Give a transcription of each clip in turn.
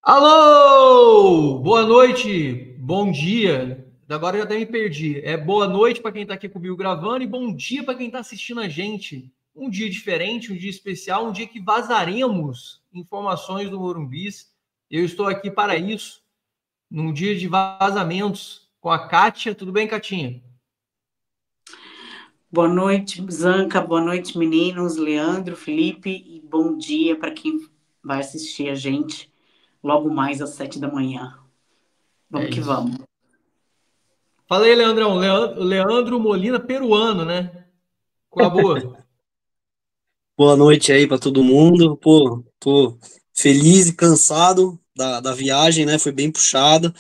Alô! Boa noite, bom dia. Agora eu até me perdi. É boa noite para quem está aqui comigo gravando e bom dia para quem está assistindo a gente. Um dia diferente, um dia especial, um dia que vazaremos informações do Morumbis. Eu estou aqui para isso, num dia de vazamentos com a Kátia. Tudo bem, Catinha? Boa noite, Zanca. Boa noite, meninos. Leandro, Felipe. E bom dia para quem vai assistir a gente logo mais às 7 da manhã. É Vamos que isso. vamos. Fala aí, Leandrão. Leandro Molina, peruano, né? Qual a boa? Boa noite aí para todo mundo. Pô, tô feliz e cansado da viagem, né? Foi bem puxada.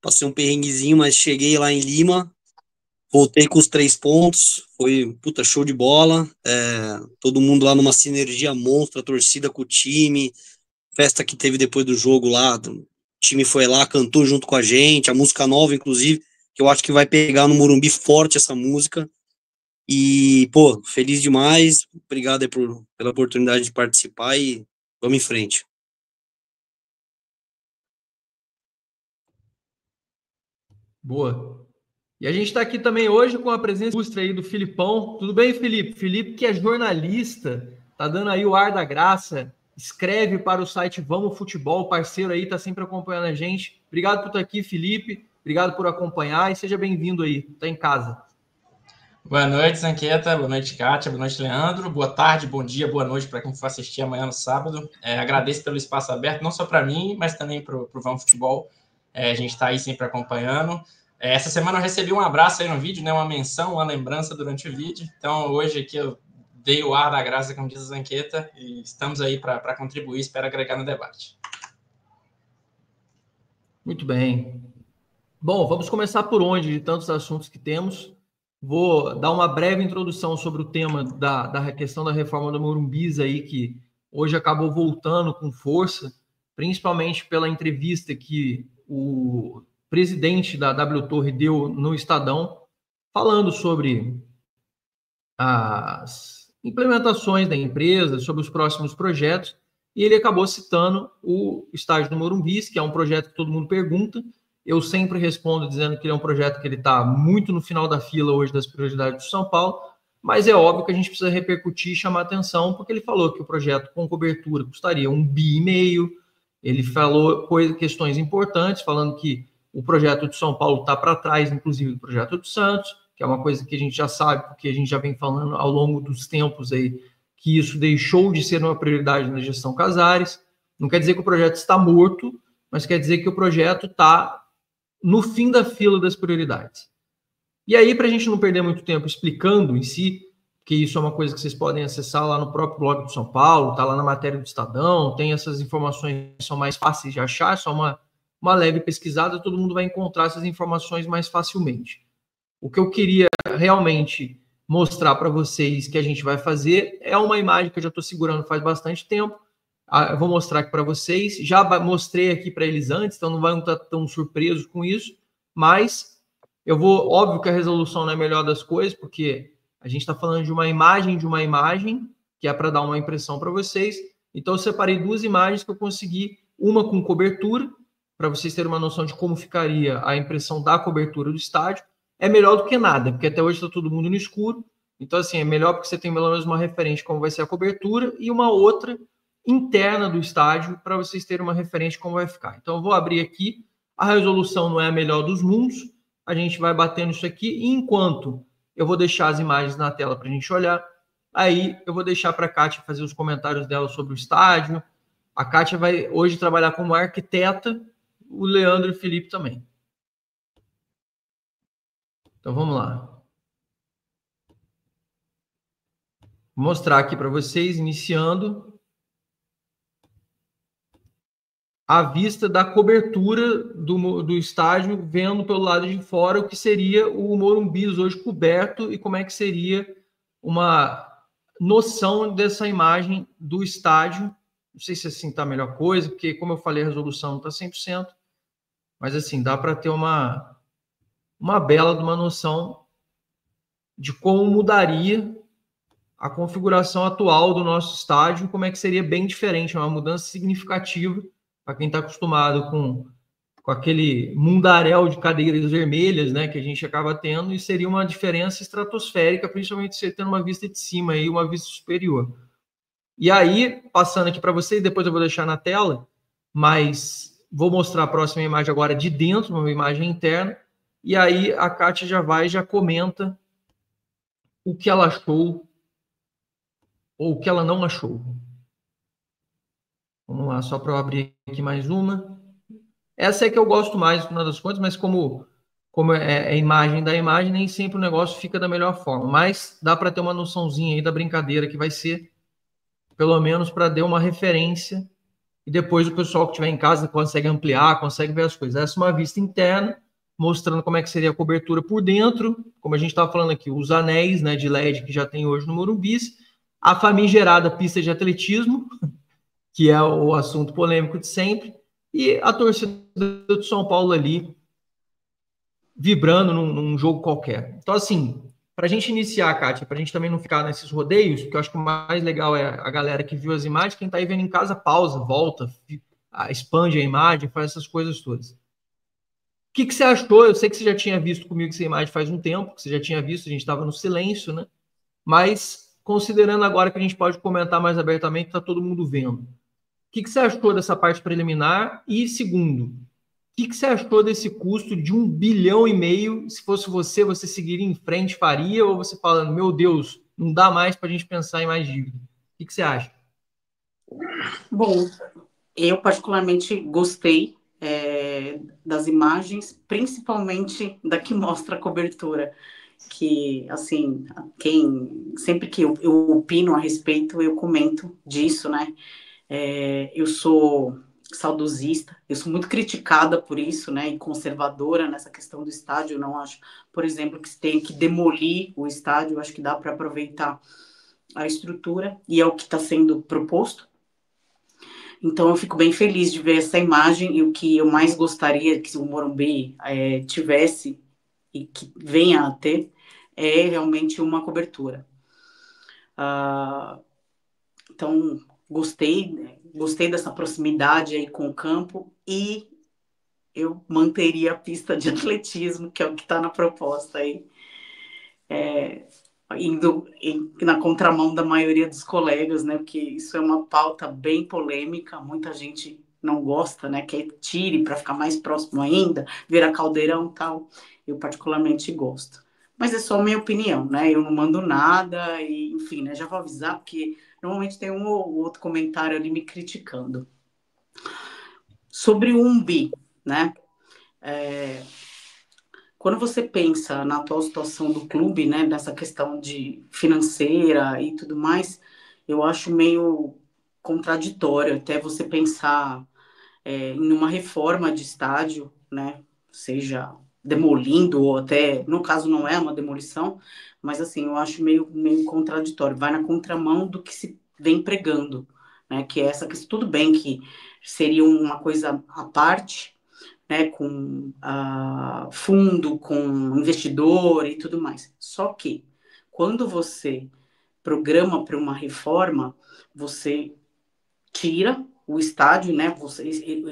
Passei um perrenguezinho, mas cheguei lá em Lima. Voltei com os 3 pontos. Foi, puta, show de bola. Todo mundo lá numa sinergia monstra, a torcida com o time. Festa que teve depois do jogo lá. O time foi lá, cantou junto com a gente. A música nova, inclusive, que eu acho que vai pegar no Morumbi forte essa música. E, pô, feliz demais. Obrigado aí pela oportunidade de participar e vamos em frente. Boa. E a gente está aqui também hoje com a presença ilustre aí do Filipão. Tudo bem, Felipe? Felipe, que é jornalista, tá dando aí o ar da graça, escreve para o site Vamos Futebol, parceiro aí, tá sempre acompanhando a gente. Obrigado por estar aqui, Felipe. Obrigado por acompanhar e seja bem-vindo aí. Tá em casa. Boa noite, Zanqueta. Boa noite, Kátia. Boa noite, Leandro. Boa tarde, bom dia, boa noite para quem for assistir amanhã no sábado. Agradeço pelo espaço aberto, não só para mim, mas também para o Vamos Futebol. A gente está aí sempre acompanhando. Essa semana eu recebi um abraço aí no vídeo, né, uma menção, uma lembrança durante o vídeo. Então, hoje aqui eu dei o ar da graça, como diz a Zanqueta, e estamos aí para contribuir, espero agregar no debate. Muito bem. Bom, vamos começar por onde, de tantos assuntos que temos. Vou dar uma breve introdução sobre o tema da questão da reforma do Morumbis aí, que hoje acabou voltando com força, principalmente pela entrevista que o presidente da W Torre deu no Estadão, falando sobre as implementações da empresa, sobre os próximos projetos, e ele acabou citando o estágio do Morumbis, que é um projeto que todo mundo pergunta. Eu sempre respondo dizendo que ele é um projeto que ele está muito no final da fila hoje das prioridades do São Paulo, mas é óbvio que a gente precisa repercutir e chamar atenção, porque ele falou que o projeto com cobertura custaria 1,5 bi. Ele falou questões importantes, falando que o projeto de São Paulo está para trás, inclusive, do projeto de Santos, que é uma coisa que a gente já sabe, porque a gente já vem falando ao longo dos tempos aí, que isso deixou de ser uma prioridade na gestão Casares. Não quer dizer que o projeto está morto, mas quer dizer que o projeto está no fim da fila das prioridades. E aí, para a gente não perder muito tempo explicando em si, que isso é uma coisa que vocês podem acessar lá no próprio blog do São Paulo, tá lá na matéria do Estadão, tem essas informações que são mais fáceis de achar, é só uma leve pesquisada, todo mundo vai encontrar essas informações mais facilmente. O que eu queria realmente mostrar para vocês que a gente vai fazer é uma imagem que eu já estou segurando faz bastante tempo. Eu vou mostrar aqui para vocês. Já mostrei aqui para eles antes, então não vão estar tão surpresos com isso. Mas eu vou, óbvio que a resolução não é a melhor das coisas, porque a gente está falando de uma imagem, que é para dar uma impressão para vocês. Então eu separei duas imagens que eu consegui, uma com cobertura, para vocês terem uma noção de como ficaria a impressão da cobertura do estádio. É melhor do que nada, porque até hoje está todo mundo no escuro. Então, assim, é melhor porque você tem pelo menos uma referência de como vai ser a cobertura e uma outra interna do estádio para vocês terem uma referência de como vai ficar. Então, eu vou abrir aqui. A resolução não é a melhor dos mundos. A gente vai batendo isso aqui. E enquanto eu vou deixar as imagens na tela para a gente olhar, aí eu vou deixar para a Kátia fazer os comentários dela sobre o estádio. A Kátia vai hoje trabalhar como arquiteta, o Leandro e o Felipe também. Então vamos lá. Vou mostrar aqui para vocês, iniciando a vista da cobertura do estádio, vendo pelo lado de fora o que seria o Morumbi hoje coberto e como é que seria uma noção dessa imagem do estádio. Não sei se assim está a melhor coisa, porque, como eu falei, a resolução não está 100%, mas assim, dá para ter uma bela de uma noção de como mudaria a configuração atual do nosso estádio, como é que seria bem diferente, uma mudança significativa para quem está acostumado com aquele mundaréu de cadeiras vermelhas, né, que a gente acaba tendo, e seria uma diferença estratosférica, principalmente você tendo uma vista de cima e uma vista superior. E aí, passando aqui para vocês, depois eu vou deixar na tela, mas vou mostrar a próxima imagem agora de dentro, uma imagem interna, e aí a Kátia já comenta o que ela achou ou o que ela não achou. Vamos lá, só para eu abrir aqui mais uma. Essa é que eu gosto mais, no final das contas, mas como é a imagem da imagem, nem sempre o negócio fica da melhor forma. Mas dá para ter uma noçãozinha aí da brincadeira que vai ser, pelo menos para dar uma referência, e depois o pessoal que estiver em casa consegue ampliar, consegue ver as coisas. Essa é uma vista interna, mostrando como é que seria a cobertura por dentro, como a gente estava falando aqui, os anéis, né, de LED que já tem hoje no Morumbi, a famigerada pista de atletismo, que é o assunto polêmico de sempre, e a torcida do São Paulo ali vibrando num jogo qualquer. Então, assim, para a gente iniciar, Kátia, para a gente também não ficar nesses rodeios, porque eu acho que o mais legal é a galera que viu as imagens, quem está aí vendo em casa, pausa, volta, expande a imagem, faz essas coisas todas. O que você achou? Eu sei que você já tinha visto comigo essa imagem faz um tempo, que você já tinha visto, a gente estava no silêncio, né? Mas, considerando agora que a gente pode comentar mais abertamente, está todo mundo vendo. O que você achou dessa parte preliminar? E, segundo, o que você achou desse custo de 1,5 bilhão? Se fosse você seguiria em frente, faria? Ou você falando, meu Deus, não dá mais para a gente pensar em mais dívida? O que você acha? Bom, eu particularmente gostei das imagens, principalmente da que mostra a cobertura. Que, assim, sempre que eu opino a respeito, eu comento disso, né? Eu sou saudosista, eu sou muito criticada por isso, né, e conservadora nessa questão do estádio. Eu não acho, por exemplo, que se tem que demolir o estádio. Eu acho que dá para aproveitar a estrutura, e é o que está sendo proposto. Então eu fico bem feliz de ver essa imagem, e o que eu mais gostaria que o Morumbi tivesse, e que venha a ter, é realmente uma cobertura. Então, gostei dessa proximidade aí com o campo, e eu manteria a pista de atletismo, que é o que está na proposta aí, indo na contramão da maioria dos colegas, né? Porque isso é uma pauta bem polêmica, muita gente não gosta, né? Quer tire para ficar mais próximo ainda, virar caldeirão e tal. Eu particularmente gosto. Mas é só minha opinião, né? Eu não mando nada, e enfim, né? Já vou avisar, porque normalmente tem um ou outro comentário ali me criticando. Sobre o 1 bi, né? Quando você pensa na atual situação do clube, né, nessa questão de financeira e tudo mais, eu acho meio contraditório até você pensar em uma reforma de estádio, né, seja demolindo, ou até, no caso não é uma demolição, mas assim, eu acho meio contraditório, vai na contramão do que se vem pregando, né, que é essa questão. Tudo bem que seria uma coisa à parte, né, com fundo, com investidor e tudo mais. Só que, quando você programa para uma reforma, você tira o estádio, né, você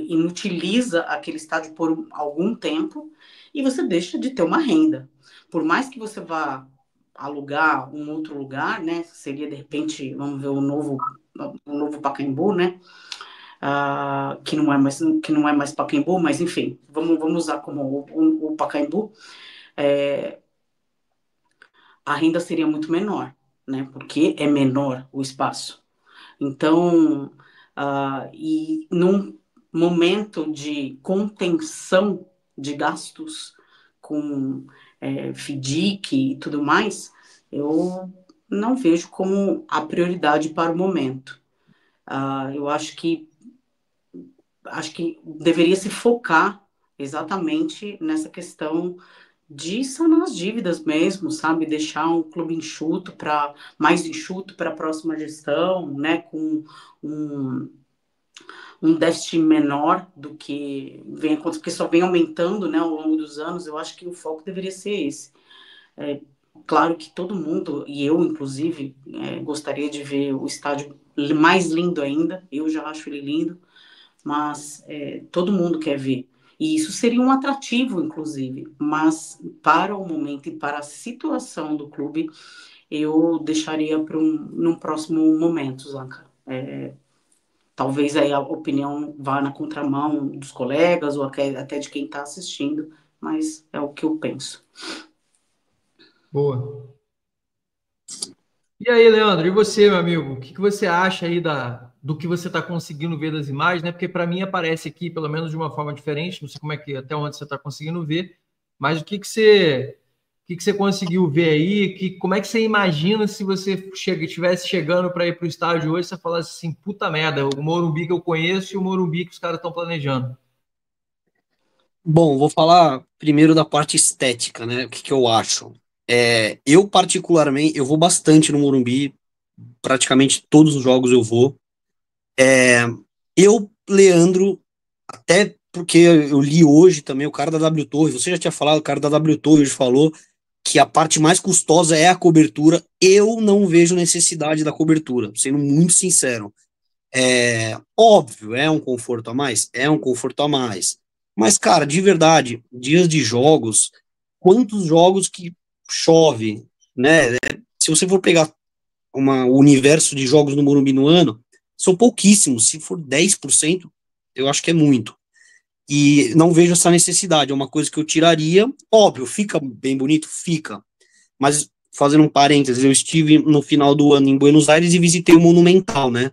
inutiliza aquele estádio por algum tempo, e você deixa de ter uma renda. Por mais que você vá alugar um outro lugar, né, seria de repente, vamos ver, o novo Pacaembu, né, que não é mais Pacaembu, mas enfim, vamos usar como o Pacaembu. A renda seria muito menor, né, porque é menor o espaço. Então, e num momento de contenção de gastos com FDIC e tudo mais, eu não vejo como a prioridade para o momento. Eu acho que deveria se focar exatamente nessa questão de sanar as dívidas mesmo, sabe? Deixar um clube mais enxuto para a próxima gestão, né? Com um déficit menor do que vem acontecendo, porque só vem aumentando, né, ao longo dos anos. Eu acho que o foco deveria ser esse. Claro que todo mundo, e eu inclusive, gostaria de ver o estádio mais lindo ainda. Eu já acho ele lindo, mas todo mundo quer ver. E isso seria um atrativo, inclusive, mas para o momento e para a situação do clube, eu deixaria para num próximo momento, Zanca. Talvez aí a opinião vá na contramão dos colegas ou até de quem está assistindo, mas é o que eu penso. Boa. E aí, Leandro, e você, meu amigo? O que que você acha aí do que você está conseguindo ver das imagens, né? Porque para mim aparece aqui, pelo menos de uma forma diferente, não sei como é que até onde você está conseguindo ver, mas o que que você conseguiu ver aí? Como é que você imagina se você estivesse chegando para ir para o estádio hoje, você falasse assim, puta merda, o Morumbi que eu conheço e o Morumbi que os caras estão planejando. Bom, vou falar primeiro da parte estética, né? O que que eu acho? Eu, particularmente, eu vou bastante no Morumbi, praticamente todos os jogos eu vou. Leandro, até porque eu li hoje também, o cara da W Torre, você já tinha falado, o cara da W Torre hoje falou que a parte mais custosa é a cobertura. Eu não vejo necessidade da cobertura, sendo muito sincero. Óbvio, é um conforto a mais? É um conforto a mais. Mas, cara, de verdade, dias de jogos, quantos jogos que chove, né? Se você for pegar o universo de jogos no Morumbi no ano, são pouquíssimos. Se for 10%, eu acho que é muito. E não vejo essa necessidade. É uma coisa que eu tiraria. Óbvio, fica bem bonito? Fica. Mas, fazendo um parênteses, eu estive no final do ano em Buenos Aires e visitei o Monumental, né?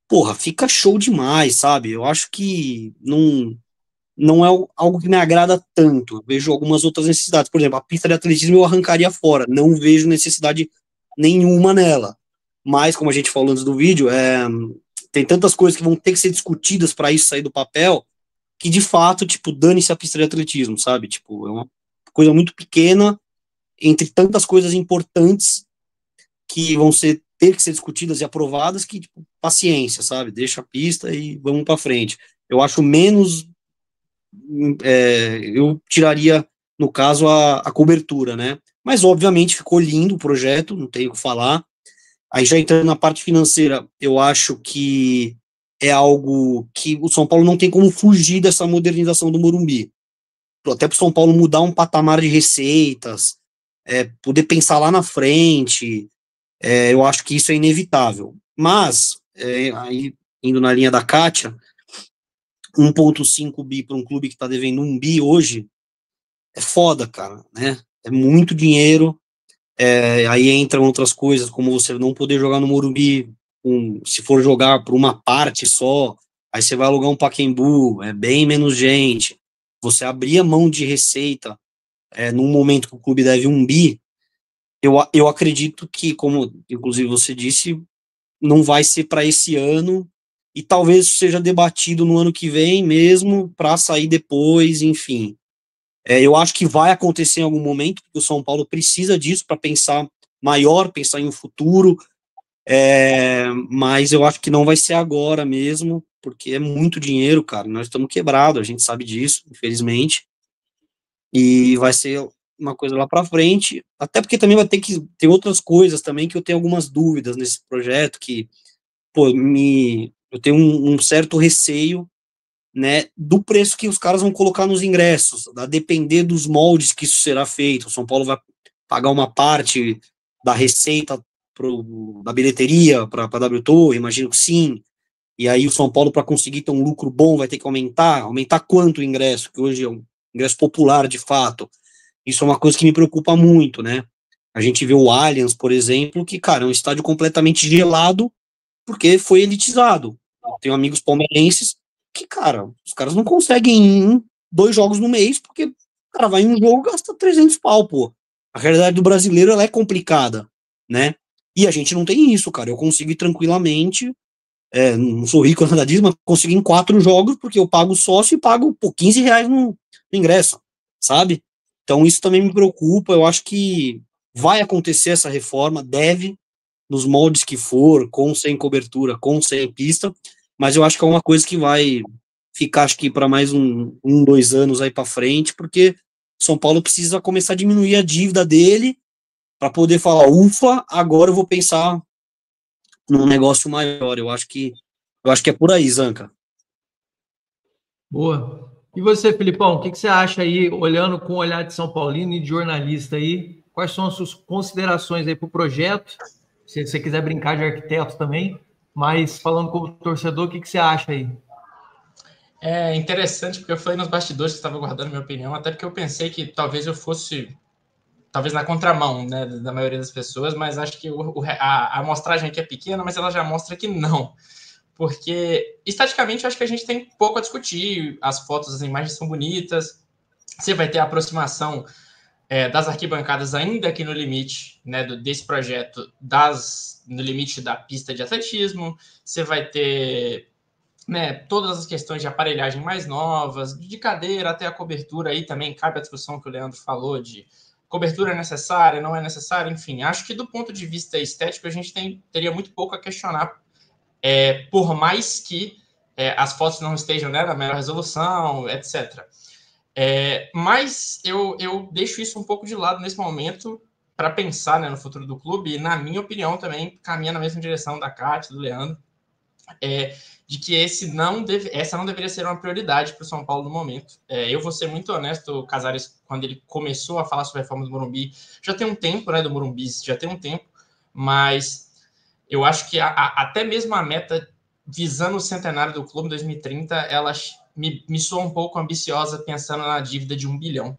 Porra, fica show demais, sabe? Eu acho que não é algo que me agrada tanto. Eu vejo algumas outras necessidades. Por exemplo, a pista de atletismo eu arrancaria fora. Não vejo necessidade nenhuma nela. Mas, como a gente falou antes do vídeo, tem tantas coisas que vão ter que ser discutidas para isso sair do papel, que de fato, tipo, dane-se a pista de atletismo, sabe? Tipo, é uma coisa muito pequena entre tantas coisas importantes que vão ter que ser discutidas e aprovadas, que, tipo, paciência, sabe? Deixa a pista e vamos para frente. Eu acho menos, eu tiraria, no caso, a cobertura, né? Mas, obviamente, ficou lindo o projeto, não tenho o que falar. Aí, já entrando na parte financeira, eu acho que é algo que o São Paulo não tem como fugir dessa modernização do Morumbi. Até para o São Paulo mudar um patamar de receitas, poder pensar lá na frente, eu acho que isso é inevitável. Mas, aí, indo na linha da Kátia, 1,5 bi para um clube que está devendo 1 bi hoje, é foda, cara, né? É muito dinheiro. Aí entram outras coisas, como você não poder jogar no Morumbi, se for jogar por uma parte só, aí você vai alugar um Pacaembu, é bem menos gente. Você abrir a mão de receita num momento que o clube deve 1 bi, eu acredito que, como inclusive você disse, não vai ser para esse ano, e talvez seja debatido no ano que vem mesmo, para sair depois, enfim. Eu acho que vai acontecer em algum momento, porque o São Paulo precisa disso para pensar maior, pensar em um futuro, mas eu acho que não vai ser agora mesmo, porque é muito dinheiro, cara. Nós estamos quebrados, a gente sabe disso, infelizmente, e vai ser uma coisa lá para frente, até porque também vai ter que ter outras coisas também, que eu tenho algumas dúvidas nesse projeto, que, pô, eu tenho um certo receio, né, do preço que os caras vão colocar nos ingressos, a depender dos moldes que isso será feito. O São Paulo vai pagar uma parte da receita da bilheteria para a W Torre, imagino que sim, e aí o São Paulo, para conseguir ter um lucro bom, vai ter que aumentar quanto o ingresso, que hoje é um ingresso popular de fato. Isso é uma coisa que me preocupa muito, né? A gente vê o Allianz, por exemplo, que, cara, é um estádio completamente gelado, porque foi elitizado. Eu tenho amigos palmeirenses que, cara, os caras não conseguem ir 2 jogos no mês, porque o cara vai em um jogo e gasta 300 pau, pô. A realidade do brasileiro, ela é complicada, né? E a gente não tem isso, cara. Eu consigo ir tranquilamente, não sou rico nada disso, mas consigo ir em 4 jogos, porque eu pago sócio e pago, pô, 15 reais no ingresso, sabe? Então isso também me preocupa. Eu acho que vai acontecer essa reforma, deve, nos moldes que for, com sem cobertura, com sem pista, mas eu acho que é uma coisa que vai ficar, acho que para mais 2 anos aí para frente, porque São Paulo precisa começar a diminuir a dívida dele para poder falar, ufa, agora eu vou pensar num negócio maior. Eu acho que é por aí, Zanca. Boa. E você, Filipão, o que você acha aí, olhando com o olhar de São Paulino e de jornalista aí, quais são as suas considerações aí para o projeto? Se você quiser brincar de arquiteto também, mas falando como torcedor, o que você acha aí? É interessante, porque eu falei nos bastidores que estava guardando minha opinião, até porque eu pensei que talvez eu fosse, talvez na contramão, né, da maioria das pessoas, mas acho que a amostragem aqui é pequena, mas ela já mostra que não. Porque, estaticamente, eu acho que a gente tem pouco a discutir, as fotos, as imagens são bonitas, você vai ter a aproximação das arquibancadas ainda aqui no limite, né, desse projeto, no limite da pista de atletismo, você vai ter, né, todas as questões de aparelhagem mais novas, de cadeira até a cobertura, aí também cabe a discussão que o Leandro falou de cobertura é necessária, não é necessária, enfim, acho que do ponto de vista estético a gente teria muito pouco a questionar, por mais que as fotos não estejam, né, na melhor resolução, etc. Mas eu deixo isso um pouco de lado nesse momento para pensar, né, no futuro do clube, e na minha opinião também caminha na mesma direção da Cátia, do Leandro, de que essa não deveria ser uma prioridade para o São Paulo no momento. Eu vou ser muito honesto, o Casares, quando ele começou a falar sobre a reforma do Morumbi, já tem um tempo, né, do Morumbi, já tem um tempo, mas eu acho que até mesmo a meta visando o centenário do clube em 2030, ela me soa um pouco ambiciosa pensando na dívida de 1 bilhão.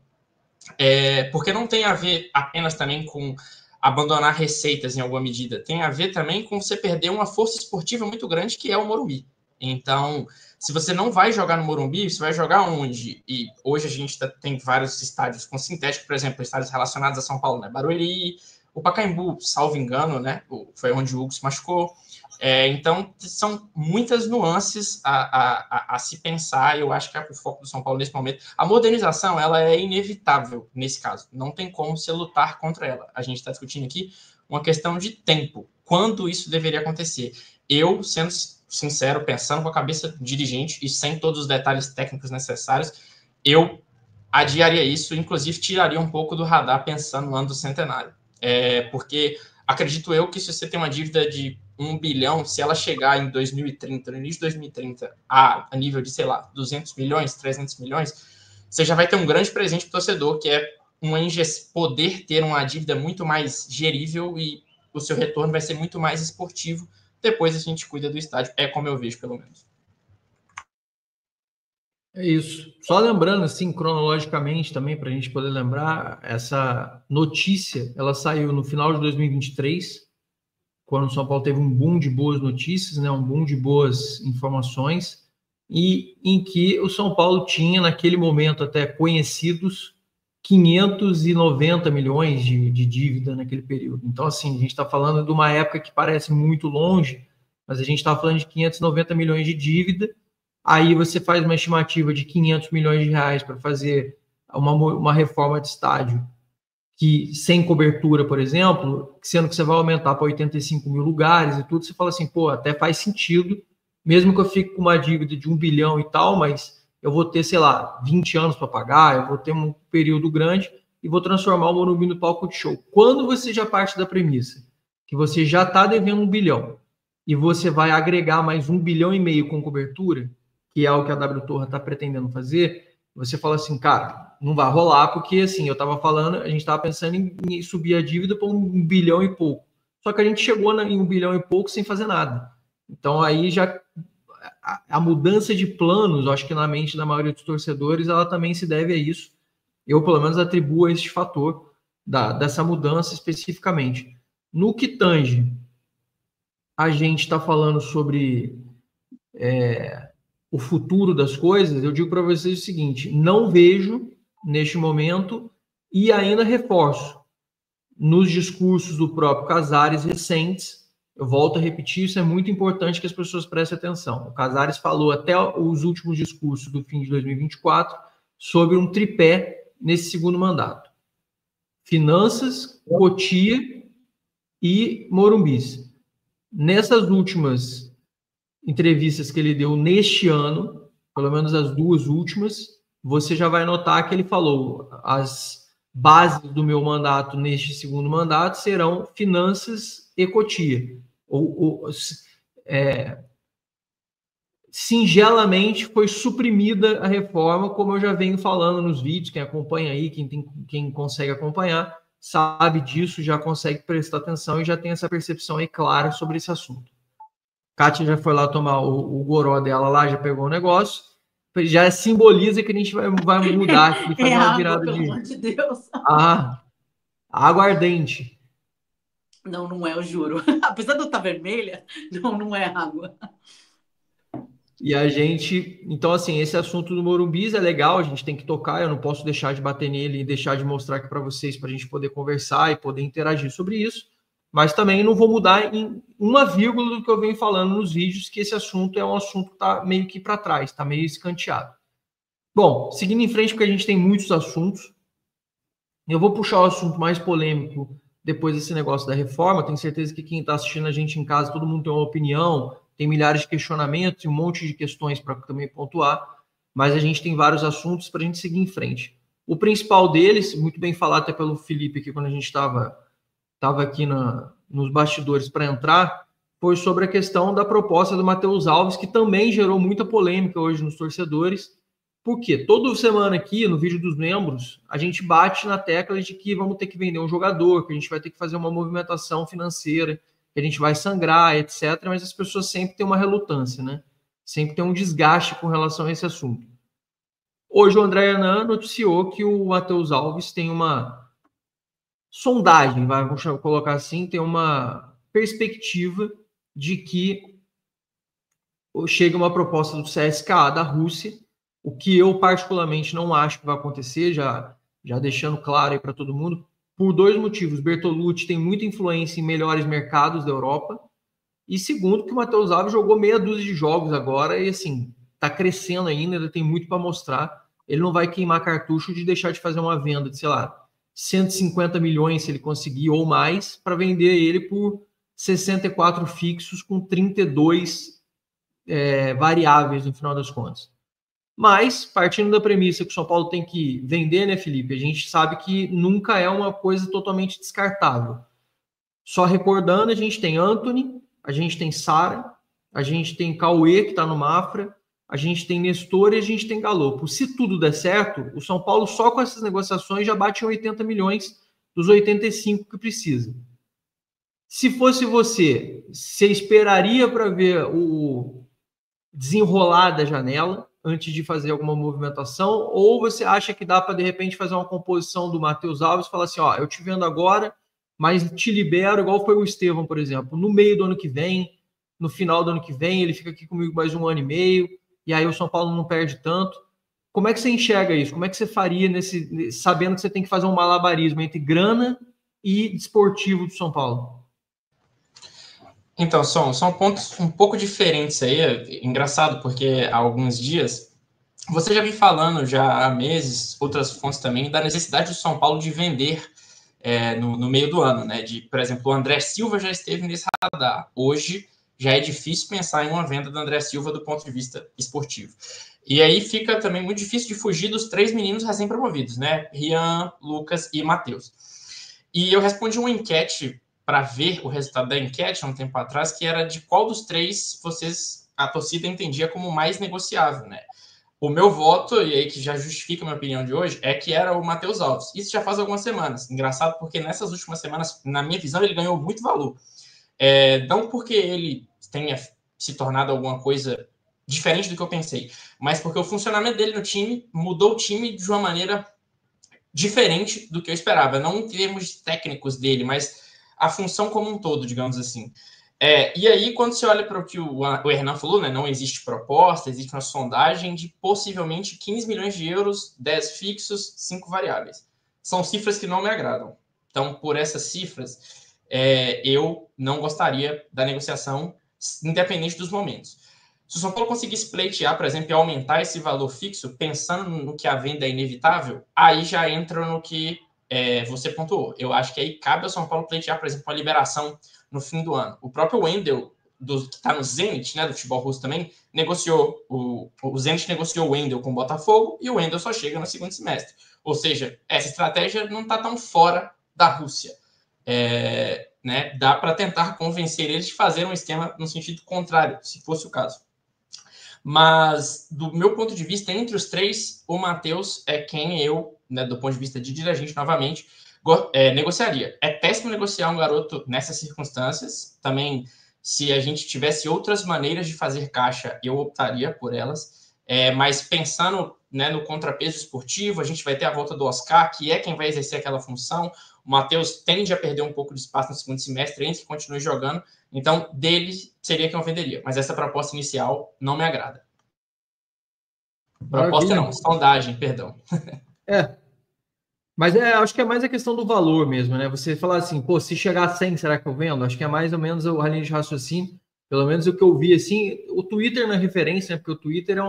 Porque não tem a ver apenas também com abandonar receitas em alguma medida, tem a ver também com você perder uma força esportiva muito grande que é o Morumbi. Então, se você não vai jogar no Morumbi, você vai jogar onde? E hoje a gente tem vários estádios com sintético, por exemplo, estádios relacionados a São Paulo, né? Barueri, o Pacaembu, salvo engano, né? Foi onde o Hugo se machucou. Então, são muitas nuances a se pensar, e eu acho que é o foco do São Paulo nesse momento. A modernização, ela é inevitável nesse caso. Não tem como você lutar contra ela. A gente está discutindo aqui uma questão de tempo. Quando isso deveria acontecer? Eu, sendo sincero, pensando com a cabeça dirigente e sem todos os detalhes técnicos necessários, eu adiaria isso, inclusive tiraria um pouco do radar pensando no ano do centenário. Porque acredito eu que se você tem uma dívida de 1 bilhão, se ela chegar em 2030, no início de 2030, a nível de, sei lá, 200 milhões, 300 milhões, você já vai ter um grande presente para o torcedor, que é poder ter uma dívida muito mais gerível e o seu retorno vai ser muito mais esportivo. Depois a gente cuida do estádio. É como eu vejo, pelo menos. É isso. Só lembrando, assim, cronologicamente também, para a gente poder lembrar, essa notícia, ela saiu no final de 2023, quando o São Paulo teve um boom de boas notícias, né, um boom de boas informações, e em que o São Paulo tinha, naquele momento até conhecidos, 590 milhões de dívida naquele período. Então, assim, a gente está falando de uma época que parece muito longe, mas a gente está falando de 590 milhões de dívida. Aí você faz uma estimativa de 500 milhões de reais para fazer uma reforma de estádio que sem cobertura, por exemplo, sendo que você vai aumentar para 85 mil lugares e tudo, você fala assim, pô, até faz sentido, mesmo que eu fique com uma dívida de 1 bilhão e tal, mas eu vou ter, sei lá, 20 anos para pagar, eu vou ter um período grande e vou transformar o Morumbi no palco de show. Quando você já parte da premissa que você já está devendo 1 bilhão e você vai agregar mais 1,5 bilhão com cobertura, que é o que a W Torre está pretendendo fazer, você fala assim, cara, não vai rolar, porque assim, eu estava falando, a gente estava pensando em subir a dívida para 1 bilhão e pouco. Só que a gente chegou em 1 bilhão e pouco sem fazer nada. Então aí já a mudança de planos, eu acho que na mente da maioria dos torcedores, ela também se deve a isso. Eu, pelo menos, atribuo a este fator dessa mudança especificamente. No que tange, a gente está falando sobre o futuro das coisas, eu digo para vocês o seguinte, não vejo, neste momento, e ainda reforço, nos discursos do próprio Casares recentes, eu volto a repetir, isso é muito importante que as pessoas prestem atenção. O Casares falou até os últimos discursos do fim de 2024 sobre um tripé nesse segundo mandato. Finanças, Cotia e Morumbis. Nessas últimas entrevistas que ele deu neste ano, pelo menos as duas últimas, você já vai notar que ele falou as bases do meu mandato neste segundo mandato serão finanças e Cotia. singelamente foi suprimida a reforma, como eu já venho falando nos vídeos. Quem acompanha aí, quem consegue acompanhar, sabe disso, já consegue prestar atenção e já tem essa percepção aí clara sobre esse assunto. Kátia já foi lá tomar o goró dela lá, já pegou o negócio, já simboliza que a gente vai mudar aqui, fazer uma virada pelo amor de Deus. Água ardente. Não é, eu juro. Apesar de eu estar vermelha, não é água. E a gente, então assim, esse assunto do Morumbis é legal, a gente tem que tocar, eu não posso deixar de bater nele e deixar de mostrar aqui para vocês, para a gente poder conversar e poder interagir sobre isso, mas também não vou mudar em uma vírgula do que eu venho falando nos vídeos, que esse assunto é um assunto que está meio que para trás, está meio escanteado. Bom, seguindo em frente, porque a gente tem muitos assuntos, eu vou puxar o assunto mais polêmico depois desse negócio da reforma. Tenho certeza que quem está assistindo a gente em casa, todo mundo tem uma opinião, tem milhares de questionamentos e um monte de questões para também pontuar, mas a gente tem vários assuntos para a gente seguir em frente. O principal deles, muito bem falado até pelo Felipe aqui quando a gente estava aqui nos bastidores para entrar, foi sobre a questão da proposta do Matheus Alves, que também gerou muita polêmica hoje nos torcedores. Por quê? Toda semana aqui, no vídeo dos membros, a gente bate na tecla de que vamos ter que vender um jogador, que a gente vai ter que fazer uma movimentação financeira, que a gente vai sangrar, etc. Mas as pessoas sempre têm uma relutância, né? Sempre tem um desgaste com relação a esse assunto. Hoje o André Hernan noticiou que o Matheus Alves tem uma sondagem, vamos colocar assim, tem uma perspectiva de que chega uma proposta do CSKA da Rússia, o que eu particularmente não acho que vai acontecer, já deixando claro aí para todo mundo, por dois motivos. Bertolucci tem muita influência em melhores mercados da Europa, e segundo, que o Matheus Alves jogou meia dúzia de jogos agora, e assim, está crescendo ainda, ele tem muito para mostrar. Ele não vai queimar cartucho de deixar de fazer uma venda de, sei lá, 150 milhões, se ele conseguir, ou mais, para vender ele por 64 fixos com 32 variáveis no final das contas. Mas, partindo da premissa que o São Paulo tem que vender, né, Felipe? A gente sabe que nunca é uma coisa totalmente descartável. Só recordando, a gente tem Antony, a gente tem Sara, a gente tem Cauê, que está no Mafra, a gente tem Nestor e a gente tem Galopo. Se tudo der certo, o São Paulo só com essas negociações já bate em 80 milhões dos 85 que precisa. Se fosse você esperaria para ver o desenrolar da janela antes de fazer alguma movimentação, ou você acha que dá para, de repente, fazer uma composição do Matheus Alves e falar assim, ó, eu te vendo agora, mas te libero, igual foi o Estevão, por exemplo, no meio do ano que vem, no final do ano que vem, ele fica aqui comigo mais 1 ano e meio, e aí o São Paulo não perde tanto. Como é que você enxerga isso? Como é que você faria sabendo que você tem que fazer um malabarismo entre grana e desportivo do São Paulo? Então, são pontos um pouco diferentes aí. É engraçado, porque há alguns dias você já vem falando já há meses, outras fontes também, da necessidade do São Paulo de vender no meio do ano, né? Por exemplo, o André Silva já esteve nesse radar. Hoje já é difícil pensar em uma venda do André Silva do ponto de vista esportivo. E aí fica também muito difícil de fugir dos 3 meninos recém-promovidos, né? Rian, Lucas e Matheus. E eu respondi uma enquete para ver o resultado da enquete há um tempo atrás, que era de qual dos 3 a torcida entendia como mais negociável, né? O meu voto, e aí que já justifica a minha opinião de hoje, é que era o Matheus Alves. Isso já faz algumas semanas. Engraçado porque nessas últimas semanas, na minha visão, ele ganhou muito valor. Não porque ele tenha se tornado alguma coisa diferente do que eu pensei, mas porque o funcionamento dele no time mudou o time de uma maneira diferente do que eu esperava. Não em termos técnicos dele, mas a função como um todo, digamos assim. E aí, quando você olha para o que o Hernan falou, né, não existe proposta, existe uma sondagem de possivelmente 15 milhões de euros, 10 fixos, 5 variáveis. São cifras que não me agradam. Então, por essas cifras, eu não gostaria da negociação, independente dos momentos. Se o São Paulo conseguisse pleitear, por exemplo, e aumentar esse valor fixo, pensando no que a venda é inevitável, aí já entra no que você pontuou. Eu acho que aí cabe ao São Paulo pleitear, por exemplo, uma liberação no fim do ano. O próprio Wendel, que está no Zenit, né, do futebol russo também, negociou, o Zenit negociou o Wendel com o Botafogo e o Wendel só chega no segundo semestre. Ou seja, essa estratégia não está tão fora da Rússia. Né, dá para tentar convencer eles de fazer um esquema no sentido contrário, se fosse o caso. Mas, do meu ponto de vista, entre os três, o Matheus é quem eu, né, do ponto de vista de dirigente, novamente, negociaria. É péssimo negociar um garoto nessas circunstâncias. Também, se a gente tivesse outras maneiras de fazer caixa, eu optaria por elas. Mas pensando, né, no contrapeso esportivo, a gente vai ter a volta do Oscar, que é quem vai exercer aquela função. O Matheus tende a perder um pouco de espaço no segundo semestre, antes que continue jogando. Então, dele seria quem eu venderia. Mas essa proposta inicial não me agrada. Proposta não, sondagem, perdão. Mas acho que é mais a questão do valor mesmo, né? Você falar assim, pô, se chegar a 100, será que eu vendo? Acho que é mais ou menos a linha de raciocínio. Pelo menos o que eu vi, assim, o Twitter na referência, né? Porque o Twitter é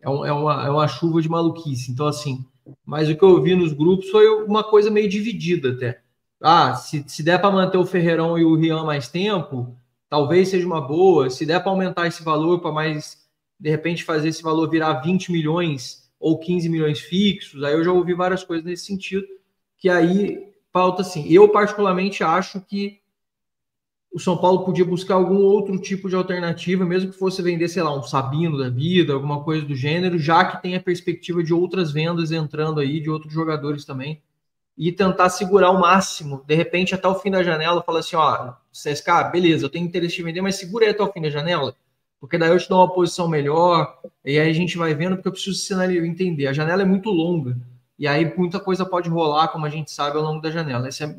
uma chuva de maluquice. Então, assim, mas o que eu vi nos grupos foi uma coisa meio dividida até. Se der para manter o Ferreirão e o Rian mais tempo, talvez seja uma boa. Se der para aumentar esse valor para mais, de repente, fazer esse valor virar 20 milhões ou 15 milhões fixos, aí eu já ouvi várias coisas nesse sentido, que aí pauta assim. Eu, particularmente, acho que o São Paulo podia buscar algum outro tipo de alternativa, mesmo que fosse vender, sei lá, um Sabino da vida, alguma coisa do gênero, já que tem a perspectiva de outras vendas entrando aí, de outros jogadores também, e tentar segurar o máximo, de repente até o fim da janela, falar assim, ó, CSK, beleza, eu tenho interesse de vender, mas segura aí até o fim da janela, porque daí eu te dou uma posição melhor, e aí a gente vai vendo, porque eu preciso entender, a janela é muito longa, e aí muita coisa pode rolar, como a gente sabe, ao longo da janela. Essa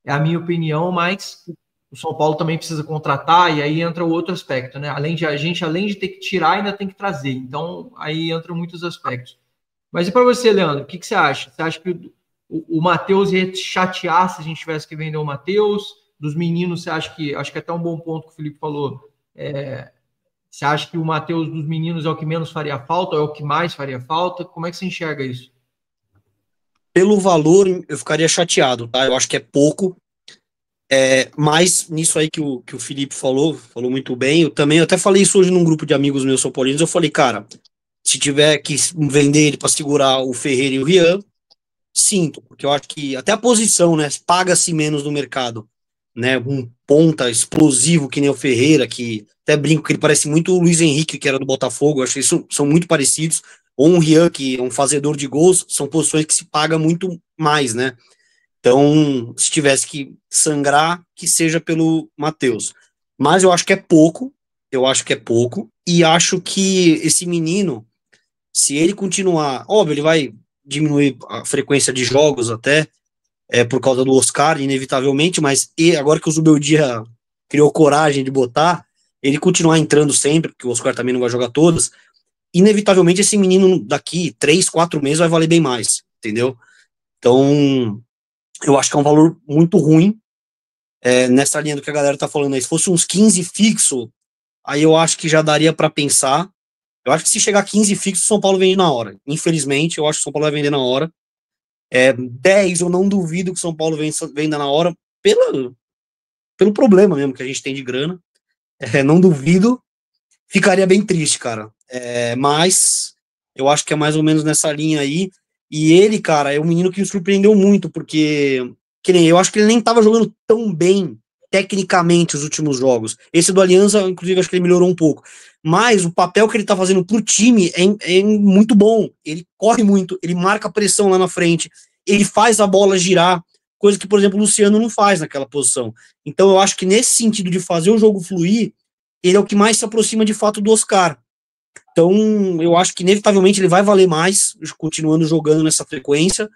é a minha opinião, mas o São Paulo também precisa contratar, e aí entra o outro aspecto, né? Além de ter que tirar, ainda tem que trazer. Então, aí entram muitos aspectos. Mas e para você, Leandro, o que você acha? Você acha que o Matheus ia te chatear se a gente tivesse que vender o Matheus? Dos meninos, você acha que... Acho que é até um bom ponto que o Felipe falou. Você acha que o Matheus dos meninos é o que menos faria falta, ou é o que mais faria falta? Como é que você enxerga isso? Pelo valor, eu ficaria chateado, tá? Eu acho que é pouco. Mas nisso aí que o Felipe falou muito bem. Eu até falei isso hoje num grupo de amigos meus São Paulinos. Eu falei, cara, se tiver que vender ele para segurar o Ferreira e o Rian, sinto, porque eu acho que até a posição, né, paga-se menos no mercado, né, um ponta explosivo que nem o Ferreira, que até brinco que ele parece muito o Luiz Henrique, que era do Botafogo. Eu acho que isso são muito parecidos, ou um Rian, que é um fazedor de gols, são posições que se paga muito mais, né. Então, se tivesse que sangrar, que seja pelo Matheus. Mas eu acho que é pouco, e acho que esse menino, se ele continuar, óbvio, ele vai diminuir a frequência de jogos até, por causa do Oscar, inevitavelmente, mas agora que o Zubeldia criou coragem de botar, ele continuar entrando sempre, porque o Oscar também não vai jogar todas, inevitavelmente esse menino daqui 3, 4 meses vai valer bem mais, entendeu? Então, eu acho que é um valor muito ruim, nessa linha do que a galera tá falando aí. Se fosse uns 15 fixo, aí eu acho que já daria para pensar. Eu acho que se chegar a 15 fixo, o São Paulo vende na hora. Infelizmente, eu acho que o São Paulo vai vender na hora. 10, eu não duvido que o São Paulo venda na hora, pelo problema mesmo que a gente tem de grana. Não duvido. Ficaria bem triste, cara. Mas eu acho que é mais ou menos nessa linha aí. E ele, cara, é um menino que me surpreendeu muito, porque eu acho que ele nem estava jogando tão bem tecnicamente os últimos jogos. Esse do Alianza, inclusive, acho que ele melhorou um pouco. Mas o papel que ele tá fazendo pro time é muito bom. Ele corre muito, ele marca pressão lá na frente, ele faz a bola girar, coisa que, por exemplo, o Luciano não faz naquela posição. Então eu acho que nesse sentido de fazer o jogo fluir, ele é o que mais se aproxima de fato do Oscar. Então, eu acho que inevitavelmente ele vai valer mais, continuando jogando nessa frequência,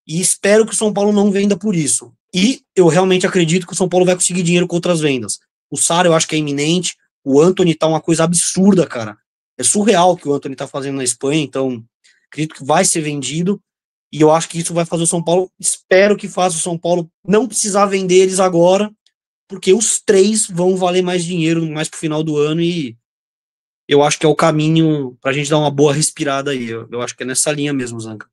e espero que o São Paulo não venda por isso. E eu realmente acredito que o São Paulo vai conseguir dinheiro com outras vendas. O Sara eu acho que é iminente, o Antony tá uma coisa absurda, cara. É surreal o que o Antony tá fazendo na Espanha, então acredito que vai ser vendido, e eu acho que isso vai fazer o São Paulo, espero que faça o São Paulo não precisar vender eles agora, porque os três vão valer mais dinheiro mais pro final do ano, e eu acho que é o caminho pra gente dar uma boa respirada aí. Eu acho que é nessa linha mesmo, Zanca.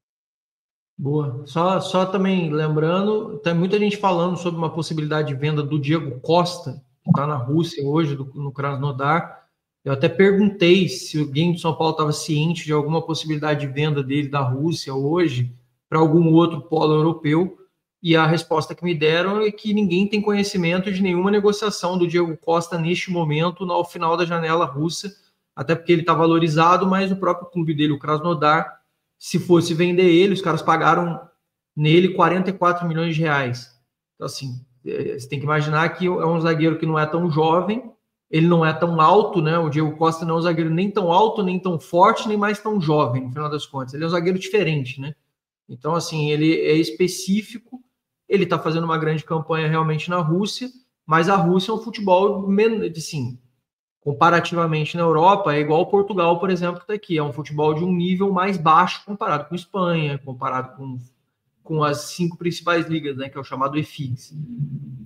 Boa. Só também lembrando, tem muita gente falando sobre uma possibilidade de venda do Diego Costa, que está na Rússia hoje, no Krasnodar. Eu até perguntei se alguém do São Paulo estava ciente de alguma possibilidade de venda dele da Rússia hoje para algum outro polo europeu, e a resposta que me deram é que ninguém tem conhecimento de nenhuma negociação do Diego Costa neste momento, no final da janela russa. até porque ele está valorizado, mas o próprio clube dele, o Krasnodar, se fosse vender ele, os caras pagaram nele 44 milhões de reais. Então, assim, você tem que imaginar que é um zagueiro que não é tão jovem, ele não é tão alto, né? O Diego Costa não é um zagueiro nem tão alto, nem tão forte, nem mais tão jovem, no final das contas. Ele é um zagueiro diferente, né? Então, assim, ele é específico, ele está fazendo uma grande campanha realmente na Rússia, mas a Rússia é um futebol, assim, comparativamente na Europa, é igual ao Portugal, por exemplo, que está aqui. É um futebol de um nível mais baixo comparado com Espanha, comparado com as 5 principais ligas, né, que é o chamado EFIX.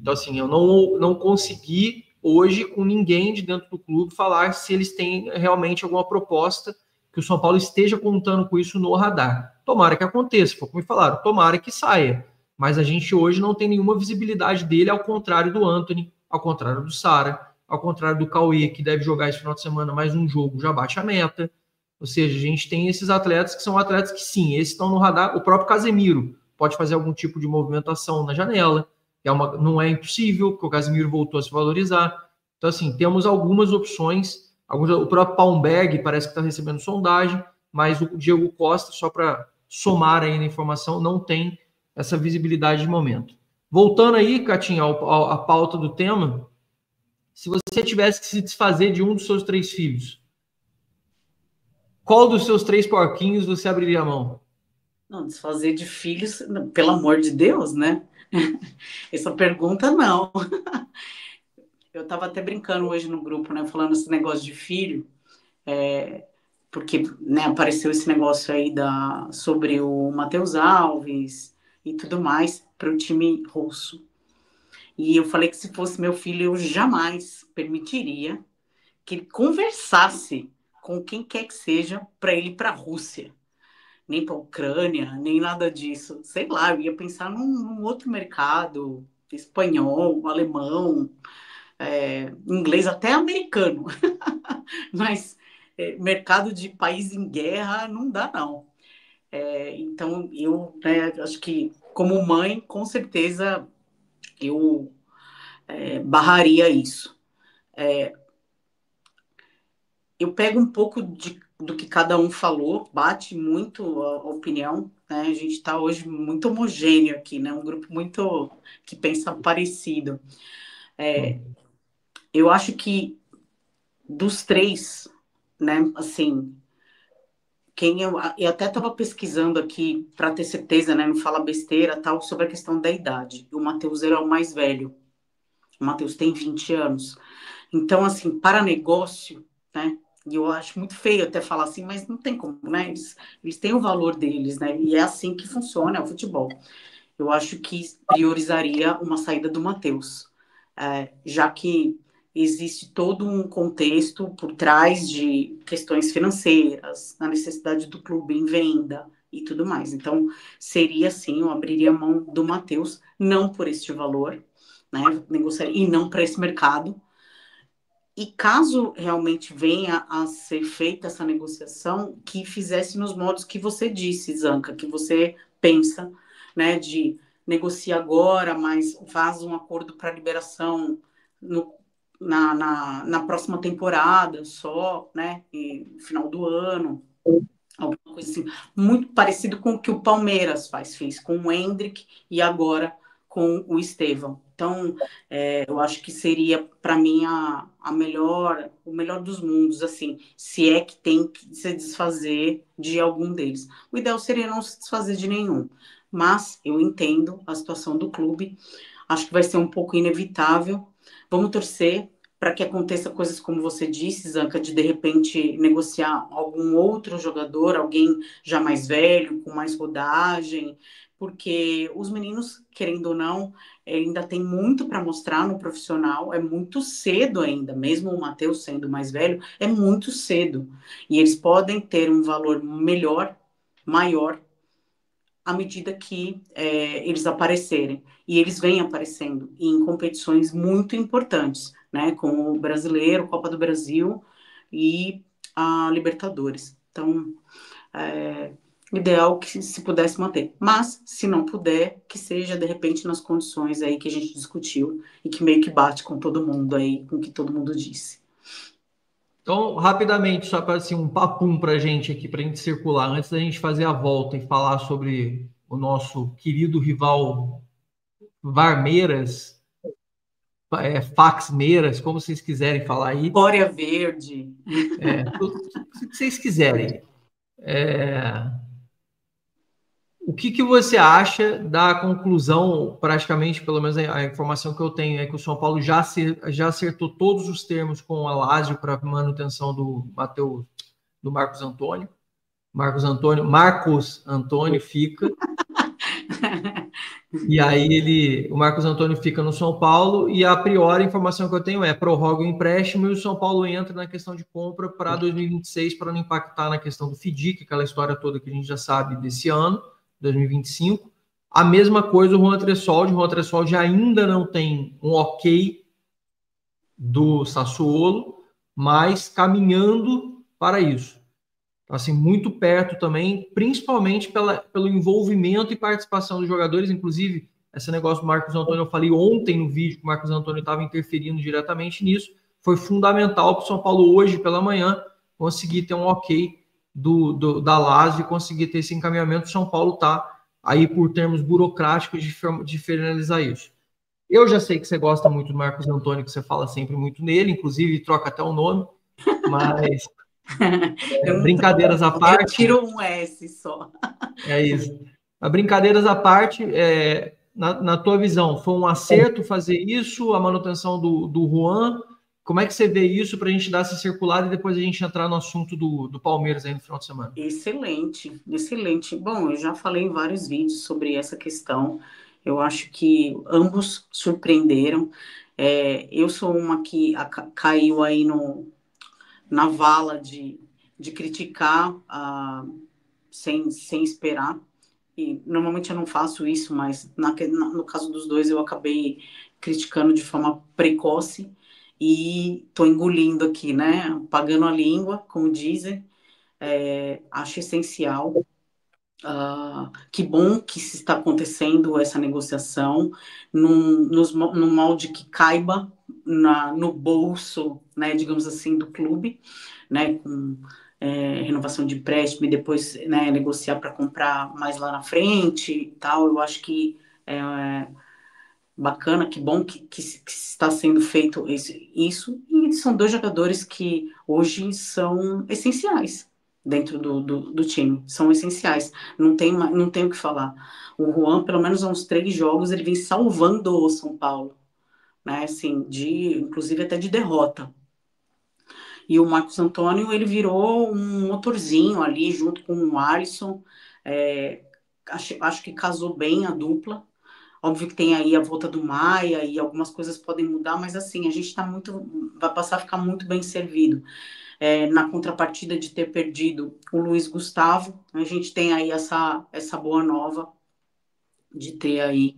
Então, assim, eu não consegui hoje com ninguém de dentro do clube falar se eles têm realmente alguma proposta que o São Paulo esteja contando com isso no radar. Tomara que aconteça, como me falaram, tomara que saia. Mas a gente hoje não tem nenhuma visibilidade dele, ao contrário do Antony, ao contrário do Sara, ao contrário do Cauê, que deve jogar esse final de semana mais um jogo, já bate a meta. Ou seja, a gente tem esses atletas que são atletas que sim, esses estão no radar. O próprio Casemiro pode fazer algum tipo de movimentação na janela, que não é impossível, porque o Casemiro voltou a se valorizar. Então, assim, temos algumas opções. O próprio Palmberg parece que está recebendo sondagem, mas o Diego Costa, só para somar aí na informação, não tem essa visibilidade de momento. Voltando aí, Catinha, a pauta do tema, se você tivesse que se desfazer de um dos seus 3 filhos, qual dos seus 3 porquinhos você abriria a mão? Não, desfazer de filhos, pelo amor de Deus, né? Essa pergunta, não. Eu estava até brincando hoje no grupo, né? Falando esse negócio de filho, porque, né, apareceu esse negócio aí sobre o Matheus Alves e tudo mais para o time russo. E eu falei que se fosse meu filho, eu jamais permitiria que ele conversasse com quem quer que seja para ele ir para a Rússia. Nem para a Ucrânia, nem nada disso. Sei lá, eu ia pensar num outro mercado, espanhol, alemão, inglês, até americano. Mas mercado de país em guerra não dá, não. Então, eu acho que, como mãe, com certeza, eu barraria isso. Eu pego um pouco do que cada um falou, bate muito a opinião, né? A gente está hoje muito homogêneo aqui, né? Um grupo muito que pensa parecido. Eu acho que dos 3, né? Assim, eu até estava pesquisando aqui para ter certeza, né? Não fala besteira, tal, sobre a questão da idade. O Matheus é o mais velho. O Matheus tem 20 anos. Então, assim, para negócio, né? E eu acho muito feio até falar assim, mas não tem como, né? Eles têm o valor deles, né? E é assim que funciona o futebol. Eu acho que priorizaria uma saída do Matheus, já que existe todo um contexto por trás de questões financeiras, a necessidade do clube em venda e tudo mais. Então, seria assim, eu abriria a mão do Matheus, não por este valor, né? Negociaria, e não para esse mercado. E caso realmente venha a ser feita essa negociação, que fizesse nos modos que você disse, Zanca, que você pensa, né, de negociar agora, mas faz um acordo para liberação na próxima temporada só, né, no final do ano, alguma coisa assim, muito parecido com o que o Palmeiras fez com o Endrick e agora com o Estevão. Então, eu acho que seria, para mim, o melhor dos mundos, assim, se é que tem que se desfazer de algum deles. O ideal seria não se desfazer de nenhum, mas eu entendo a situação do clube, acho que vai ser um pouco inevitável. Vamos torcer para que aconteça coisas como você disse, Zanca, de repente negociar algum outro jogador, alguém já mais velho, com mais rodagem, porque os meninos, querendo ou não, ainda tem muito para mostrar no profissional, é muito cedo ainda, mesmo o Matheus sendo mais velho, é muito cedo. E eles podem ter um valor melhor, maior, à medida que eles aparecerem. E eles vêm aparecendo em competições muito importantes, né? Com o Brasileiro, Copa do Brasil e a Libertadores. Então, ideal que se pudesse manter. Mas, se não puder, que seja, de repente, nas condições aí que a gente discutiu e que meio que bate com todo mundo aí, com o que todo mundo disse. Então, rapidamente, só para assim, um papum para a gente aqui, para a gente circular, antes da gente fazer a volta e falar sobre o nosso querido rival Varmeiras, Fax Meiras, como vocês quiserem falar aí. Bória Verde. O que vocês quiserem. O que você acha da conclusão, praticamente, pelo menos a informação que eu tenho é que o São Paulo já acertou todos os termos com o Alásio para manutenção do Marcos Antônio. Marcos Antônio fica. E aí o Marcos Antônio fica no São Paulo e a priori a informação que eu tenho é prorroga o empréstimo e o São Paulo entra na questão de compra para 2026 para não impactar na questão do FDIC, aquela história toda que a gente já sabe desse ano, 2025. A mesma coisa o Juan Tressoldi ainda não tem um ok do Sassuolo, mas caminhando para isso. Assim, muito perto também, principalmente pelo envolvimento e participação dos jogadores, inclusive esse negócio do Marcos Antônio, eu falei ontem no vídeo que o Marcos Antônio estava interferindo diretamente nisso, foi fundamental para o São Paulo hoje pela manhã conseguir ter um ok da Lazio e conseguir ter esse encaminhamento. O São Paulo está aí por termos burocráticos de finalizar isso. Eu já sei que você gosta muito do Marcos Antônio, que você fala sempre muito nele, inclusive troca até o nome, mas... brincadeiras à parte. Eu tiro um S só. É isso. Brincadeiras à parte, na tua visão, foi um acerto fazer isso, a manutenção do Juan? Como é que você vê isso para a gente dar essa circulada e depois a gente entrar no assunto do Palmeiras aí no final de semana? Excelente, excelente. Bom, eu já falei em vários vídeos sobre essa questão. Eu acho que ambos surpreenderam. Eu sou uma que caiu aí na vala de criticar sem esperar. E normalmente eu não faço isso, mas no caso dos dois eu acabei criticando de forma precoce e tô engolindo aqui, né? Pagando a língua, como dizem. Acho essencial. Que bom que se está acontecendo essa negociação num molde que caiba no bolso, né, digamos assim, do clube, né, com renovação de empréstimo e depois, né, negociar para comprar mais lá na frente e tal. Eu acho que é bacana, que bom que está sendo feito isso. E são dois jogadores que hoje são essenciais dentro do time, são essenciais, não tem o que falar. O Juan, pelo menos há uns 3 jogos, ele vem salvando o São Paulo, né, assim, inclusive até de derrota. E o Marcos Antônio, ele virou um motorzinho ali, junto com o Alisson. Acho que casou bem a dupla. Óbvio que tem aí a volta do Maia e algumas coisas podem mudar, mas assim, a gente vai passar a ficar muito bem servido. Na contrapartida de ter perdido o Luiz Gustavo, a gente tem aí essa boa nova de ter aí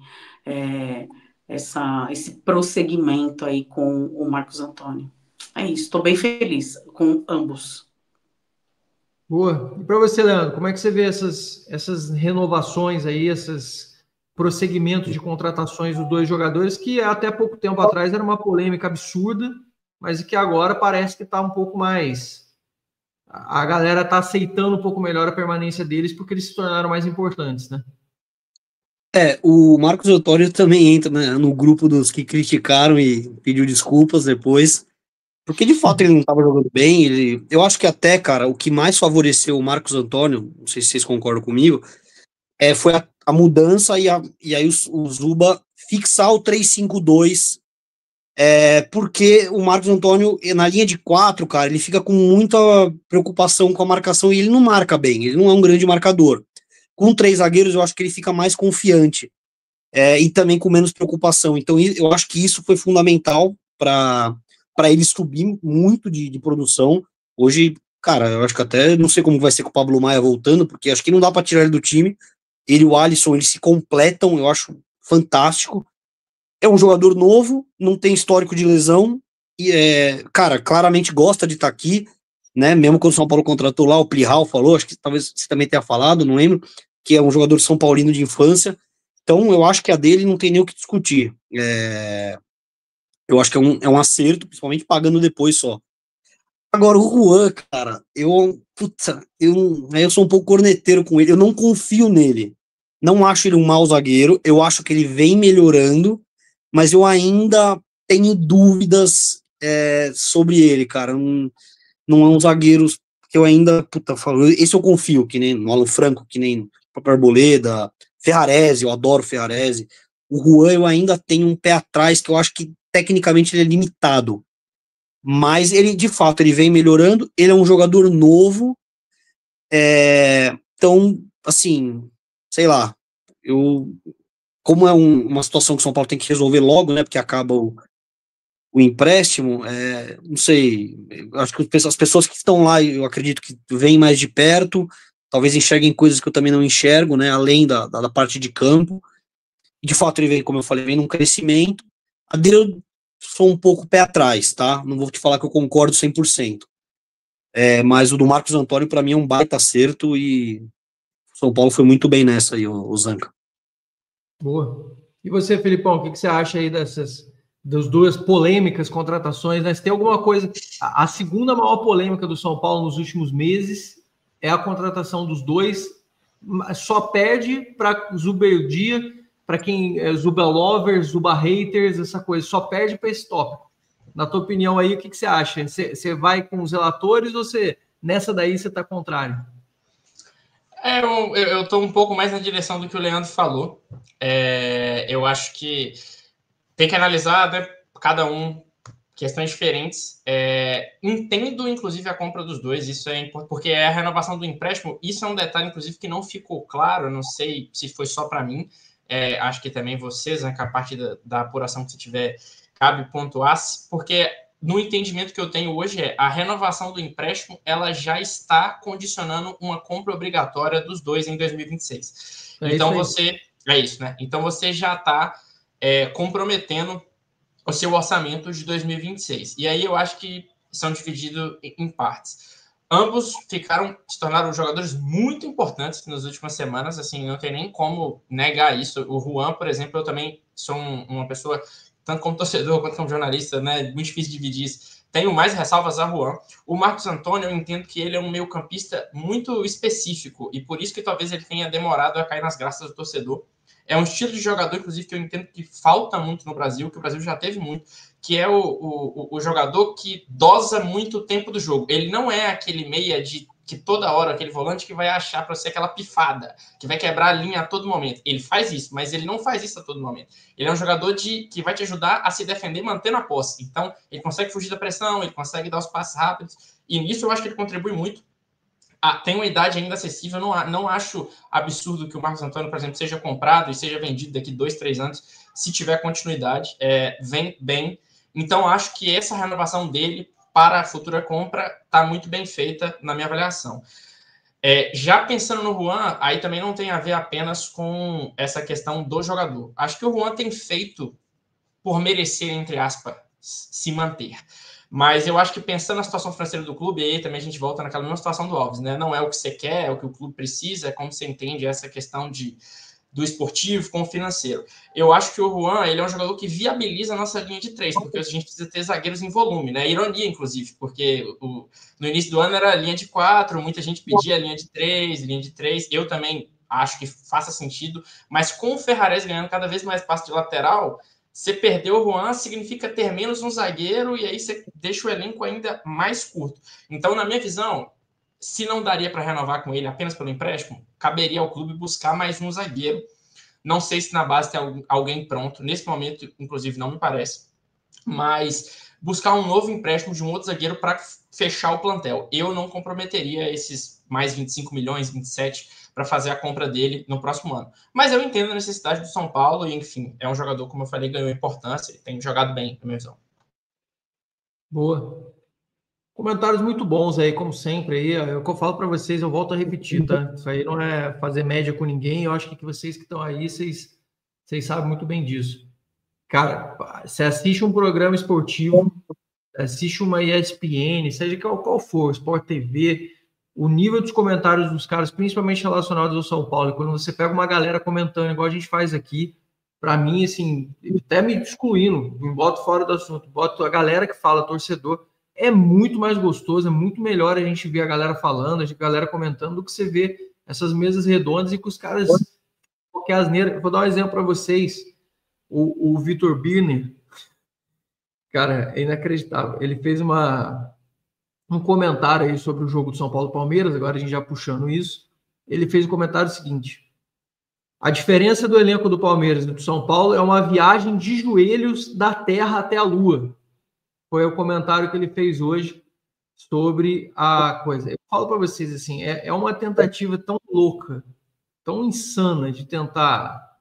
esse prosseguimento aí com o Marcos Antônio. É isso, estou bem feliz com ambos. Boa. E para você, Leandro, como é que você vê essas renovações aí, esses prosseguimentos de contratações dos dois jogadores, que até pouco tempo atrás era uma polêmica absurda, mas que agora parece que está um pouco mais... A galera está aceitando um pouco melhor a permanência deles porque eles se tornaram mais importantes, né? O Marcos Antônio também entra, né, no grupo dos que criticaram e pediu desculpas depois, porque de fato ele não estava jogando bem. Eu acho que até, cara, o que mais favoreceu o Marcos Antônio, não sei se vocês concordam comigo, foi a mudança e aí o Zuba fixar o 3-5-2, porque o Marcos Antônio, na linha de 4, cara, ele fica com muita preocupação com a marcação e ele não marca bem, ele não é um grande marcador. Com 3 zagueiros, eu acho que ele fica mais confiante e também com menos preocupação. Então, eu acho que isso foi fundamental para ele subir muito de produção. Hoje, cara, eu acho que até não sei como vai ser com o Pablo Maia voltando, porque acho que não dá para tirar ele do time. Ele e o Alisson, eles se completam, eu acho fantástico. É um jogador novo, não tem histórico de lesão, e, cara, claramente gosta de estar aqui, né? Mesmo quando o São Paulo contratou lá, o Plihal falou, acho que talvez você também tenha falado, não lembro, que é um jogador são paulino de infância. Então, eu acho que a dele não tem nem o que discutir. Eu acho que é um acerto, principalmente pagando depois só. Agora, o Juan, cara, eu sou um pouco corneteiro com ele, eu não confio nele. Não acho ele um mau zagueiro, eu acho que ele vem melhorando, mas eu ainda tenho dúvidas sobre ele, cara. Não é um zagueiro que eu ainda, falo, esse eu confio, que nem no Alan Franco, que nem o próprio Arboleda, Ferrarese, eu adoro Ferrarese. O Juan eu ainda tenho um pé atrás, que eu acho que tecnicamente ele é limitado. Mas ele, de fato, ele vem melhorando, ele é um jogador novo, então, assim, sei lá, como é uma situação que o São Paulo tem que resolver logo, né, porque acaba o empréstimo, não sei, acho que as pessoas que estão lá, eu acredito que vêm mais de perto, talvez enxerguem coisas que eu também não enxergo, né, além da parte de campo. De fato, ele vem, como eu falei, vem num crescimento. A dele eu sou um pouco pé atrás, tá? Não vou te falar que eu concordo 100%. Mas o do Marcos Antônio, para mim, é um baita acerto e o São Paulo foi muito bem nessa aí, o Zanca. Boa. E você, Felipão, o que você acha aí das duas polêmicas contratações, né? Se tem alguma coisa... A segunda maior polêmica do São Paulo nos últimos meses é a contratação dos dois. Só perde para Zubeldia, para quem é Zuba Lovers, Zuba Haters, essa coisa. Só perde para esse tópico. Na tua opinião aí, o que você acha? Você vai com os relatores ou nessa daí você está contrário? Eu estou um pouco mais na direção do que o Leandro falou. Eu acho que tem que analisar, né, cada um questões diferentes. Entendo, inclusive, a compra dos dois, isso é importante, porque é a renovação do empréstimo. Isso é um detalhe, inclusive, que não ficou claro, não sei se foi só para mim, acho que também vocês, né, que a parte da apuração que você tiver, cabe pontuar, porque no entendimento que eu tenho hoje a renovação do empréstimo, ela já está condicionando uma compra obrigatória dos dois em 2026. Então você... É isso, né? Então você já está comprometendo o seu orçamento de 2026. E aí eu acho que são divididos em partes. Ambos se tornaram jogadores muito importantes nas últimas semanas, assim, não tem nem como negar isso. O Juan, por exemplo, eu também sou uma pessoa, tanto como torcedor quanto como jornalista, né, muito difícil dividir isso. Tenho mais ressalvas a Juan. O Marcos Antônio, eu entendo que ele é um meio-campista muito específico, e por isso que talvez ele tenha demorado a cair nas graças do torcedor. É um estilo de jogador, inclusive, que eu entendo que falta muito no Brasil, que o Brasil já teve muito, que é o jogador que dosa muito o tempo do jogo. Ele não é aquele meia que toda hora, aquele volante que vai achar para ser aquela pifada, que vai quebrar a linha a todo momento. Ele faz isso, mas ele não faz isso a todo momento. Ele é um jogador que vai te ajudar a se defender mantendo a posse. Então, ele consegue fugir da pressão, ele consegue dar os passes rápidos, e nisso eu acho que ele contribui muito. Tem uma idade ainda acessível, não acho absurdo que o Marcos Antônio, por exemplo, seja comprado e seja vendido daqui 2-3 anos, se tiver continuidade, vem bem. Então, acho que essa renovação dele para a futura compra está muito bem feita na minha avaliação. Já pensando no Juan, aí também não tem a ver apenas com essa questão do jogador. Acho que o Juan tem feito por merecer, entre aspas, se manter. Mas eu acho que pensando na situação financeira do clube, aí também a gente volta naquela mesma situação do Alves, né? Não é o que você quer, é o que o clube precisa, é como você entende essa questão do esportivo com o financeiro. Eu acho que o Juan, ele é um jogador que viabiliza a nossa linha de 3, porque a gente precisa ter zagueiros em volume, né? Ironia, inclusive, porque no início do ano era linha de 4, muita gente pedia linha de 3. Eu também acho que faça sentido, mas com o Ferrarese ganhando cada vez mais passe de lateral, você perdeu o Juan, significa ter menos um zagueiro, e aí você deixa o elenco ainda mais curto. Então, na minha visão, se não daria para renovar com ele apenas pelo empréstimo, caberia ao clube buscar mais um zagueiro. Não sei se na base tem alguém pronto. Nesse momento, inclusive, não me parece. Mas buscar um novo empréstimo de um outro zagueiro para fechar o plantel. Eu não comprometeria esses mais 25 milhões, 27, para fazer a compra dele no próximo ano. Mas eu entendo a necessidade do São Paulo e, enfim, é um jogador, como eu falei, ganhou importância e tem jogado bem, na minha visão. Boa. Comentários muito bons aí, como sempre. Aí, é o que eu falo para vocês, eu volto a repetir, tá? Isso aí não é fazer média com ninguém. Eu acho que vocês que estão aí, vocês sabem muito bem disso. Cara, você assiste um programa esportivo, assiste uma ESPN, seja qual for, Sport TV, o nível dos comentários dos caras, principalmente relacionados ao São Paulo, quando você pega uma galera comentando, igual a gente faz aqui, para mim, assim, até me excluindo, me boto fora do assunto, boto a galera que fala, torcedor, é muito mais gostoso, é muito melhor a gente ver a galera falando, a galera comentando, do que você ver essas mesas redondas e com os caras qualquer asneira. Eu vou dar um exemplo para vocês. O Vitor Birner, cara, é inacreditável. Ele fez um comentário aí sobre o jogo do São Paulo e Palmeiras, agora a gente já puxando isso. Ele fez o comentário seguinte: a diferença do elenco do Palmeiras e do São Paulo é uma viagem de joelhos da Terra até a Lua. Foi o comentário que ele fez hoje sobre a coisa. Eu falo para vocês assim, é uma tentativa tão louca, tão insana de tentar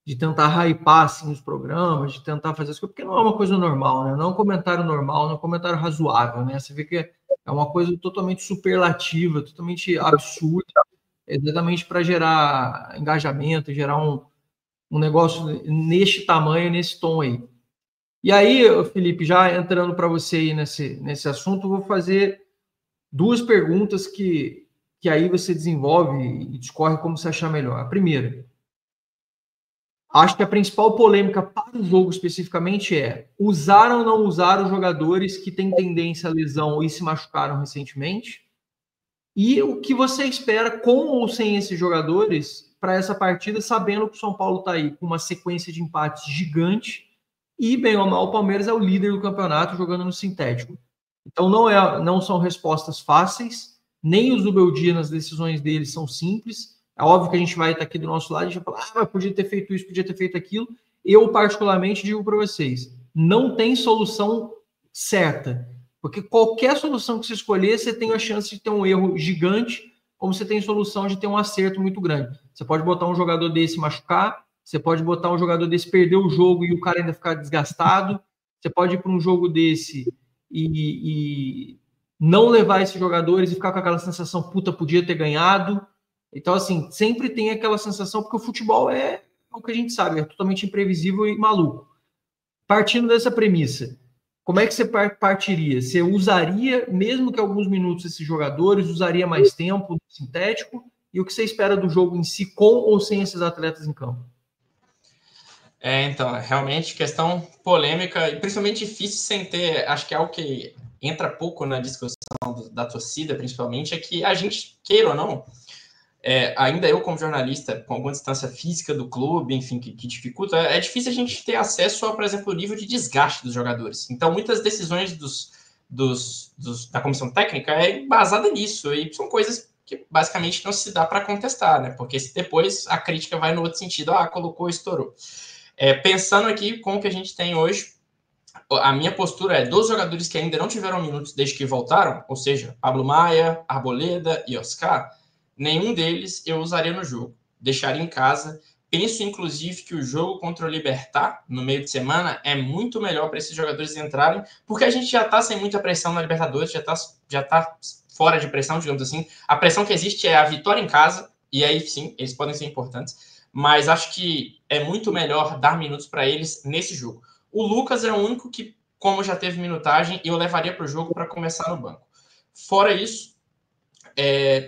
hypar assim, os programas, de tentar fazer as coisas, porque não é uma coisa normal, né? Não é um comentário normal, não é um comentário razoável, né? Você vê que é uma coisa totalmente superlativa, totalmente absurda, exatamente para gerar engajamento, gerar um negócio neste tamanho, nesse tom aí. E aí, Felipe, já entrando para você aí nesse assunto, vou fazer duas perguntas que aí você desenvolve e discorre como você achar melhor. A primeira, acho que a principal polêmica para o jogo especificamente é: usar ou não usar os jogadores que têm tendência à lesão e se machucaram recentemente? E o que você espera com ou sem esses jogadores para essa partida, sabendo que o São Paulo está aí com uma sequência de empates gigante e, bem ou mal, o Palmeiras é o líder do campeonato jogando no sintético. Então não são respostas fáceis, nem os do Beldia nas decisões deles são simples. É óbvio que a gente vai estar aqui do nosso lado e a gente vai falar: mas podia ter feito isso, podia ter feito aquilo. Eu, particularmente, digo para vocês, não tem solução certa, porque qualquer solução que você escolher, você tem a chance de ter um erro gigante, como você tem solução de ter um acerto muito grande. Você pode botar um jogador desse machucar, você pode botar um jogador desse perder o jogo e o cara ainda ficar desgastado, você pode ir para um jogo desse e não levar esses jogadores e ficar com aquela sensação, puta, podia ter ganhado. Então, assim, sempre tem aquela sensação, porque o futebol é o que a gente sabe, é totalmente imprevisível e maluco. Partindo dessa premissa, como é que você partiria? Você usaria, mesmo que alguns minutos, esses jogadores, usaria mais tempo no sintético? E o que você espera do jogo em si, com ou sem esses atletas em campo? Então, realmente, questão polêmica e principalmente difícil sem ter, acho que é algo que entra pouco na discussão da torcida, principalmente, é que a gente, queira ou não, ainda eu como jornalista, com alguma distância física do clube, enfim, que dificulta, é difícil a gente ter acesso a, por exemplo, o nível de desgaste dos jogadores. Então, muitas decisões da comissão técnica é embasada nisso, e são coisas que basicamente não se dá para contestar, né? Porque depois a crítica vai no outro sentido: colocou, estourou. Pensando aqui com o que a gente tem hoje, a minha postura é: dos jogadores que ainda não tiveram minutos desde que voltaram, ou seja, Pablo Maia, Arboleda e Oscar, nenhum deles eu usaria no jogo, deixaria em casa. Penso, inclusive, que o jogo contra o Libertad, no meio de semana, é muito melhor para esses jogadores entrarem, porque a gente já está sem muita pressão na Libertadores, já tá fora de pressão, digamos assim. A pressão que existe é a vitória em casa, e aí sim, eles podem ser importantes, mas acho que é muito melhor dar minutos para eles nesse jogo. O Lucas é o único que, como já teve minutagem, eu levaria para o jogo para começar no banco. Fora isso,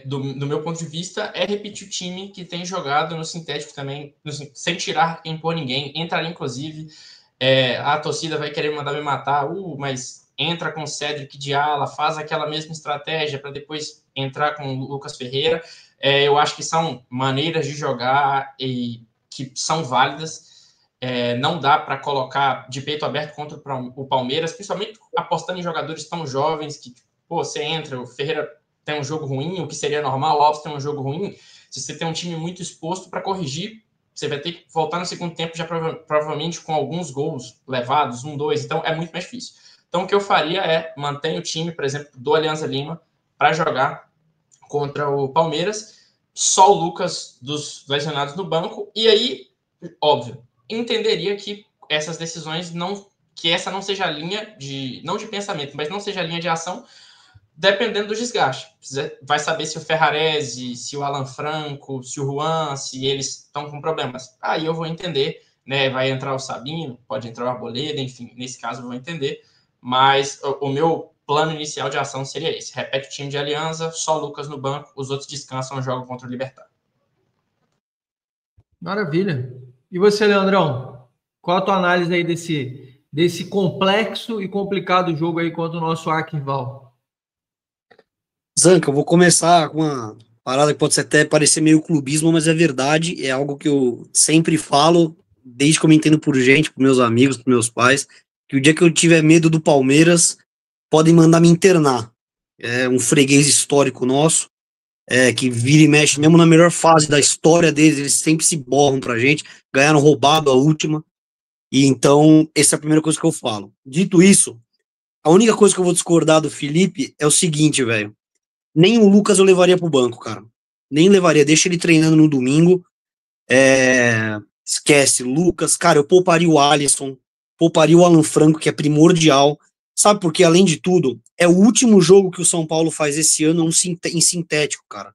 do meu ponto de vista, é repetir o time que tem jogado no sintético também, sem tirar quem por ninguém. Entraria, inclusive, a torcida vai querer mandar me matar, mas entra com o Cédric de ala, faz aquela mesma estratégia para depois entrar com o Lucas Ferreira. Eu acho que são maneiras de jogar e que são válidas. Não dá para colocar de peito aberto contra o Palmeiras, principalmente apostando em jogadores tão jovens que, você entra, o Ferreira tem um jogo ruim, o que seria normal, o Alves tem um jogo ruim. Se você tem um time muito exposto para corrigir, você vai ter que voltar no segundo tempo já provavelmente com alguns gols levados, 1-2, então é muito mais difícil. Então o que eu faria é manter o time, por exemplo, do Alianza Lima para jogar contra o Palmeiras, só o Lucas dos lesionados no banco, e aí, óbvio, entenderia que essas decisões que essa não seja a linha não de pensamento, mas não seja a linha de ação, dependendo do desgaste. Vai saber se o Ferrarese, se o Alan Franco, se o Juan, se eles estão com problemas. Aí eu vou entender, né? Vai entrar o Sabino, pode entrar o Arboleda, enfim, nesse caso eu vou entender. Mas o meu plano inicial de ação seria esse: repete o time de Alianza, só o Lucas no banco, os outros descansam e jogam contra o Libertad. Maravilha. E você, Leandrão? Qual a tua análise aí desse complexo e complicado jogo aí contra o nosso arquirrival? Zanca, eu vou começar com uma parada que pode até parecer meio clubismo, mas é verdade, é algo que eu sempre falo, desde que eu me entendo por gente, por meus amigos, por meus pais, que o dia que eu tiver medo do Palmeiras, podem mandar me internar. É um freguês histórico nosso, que vira e mexe, mesmo na melhor fase da história deles, eles sempre se borram pra gente, ganharam roubado a última, e então, essa é a primeira coisa que eu falo. Dito isso, a única coisa que eu vou discordar do Felipe é o seguinte, velho, nem o Lucas eu levaria pro banco, cara. Nem levaria, deixa ele treinando no domingo. Esquece, Lucas, cara, eu pouparia o Alisson, pouparia o Alan Franco, que é primordial. Sabe, porque além de tudo, é o último jogo que o São Paulo faz esse ano em sintético, cara.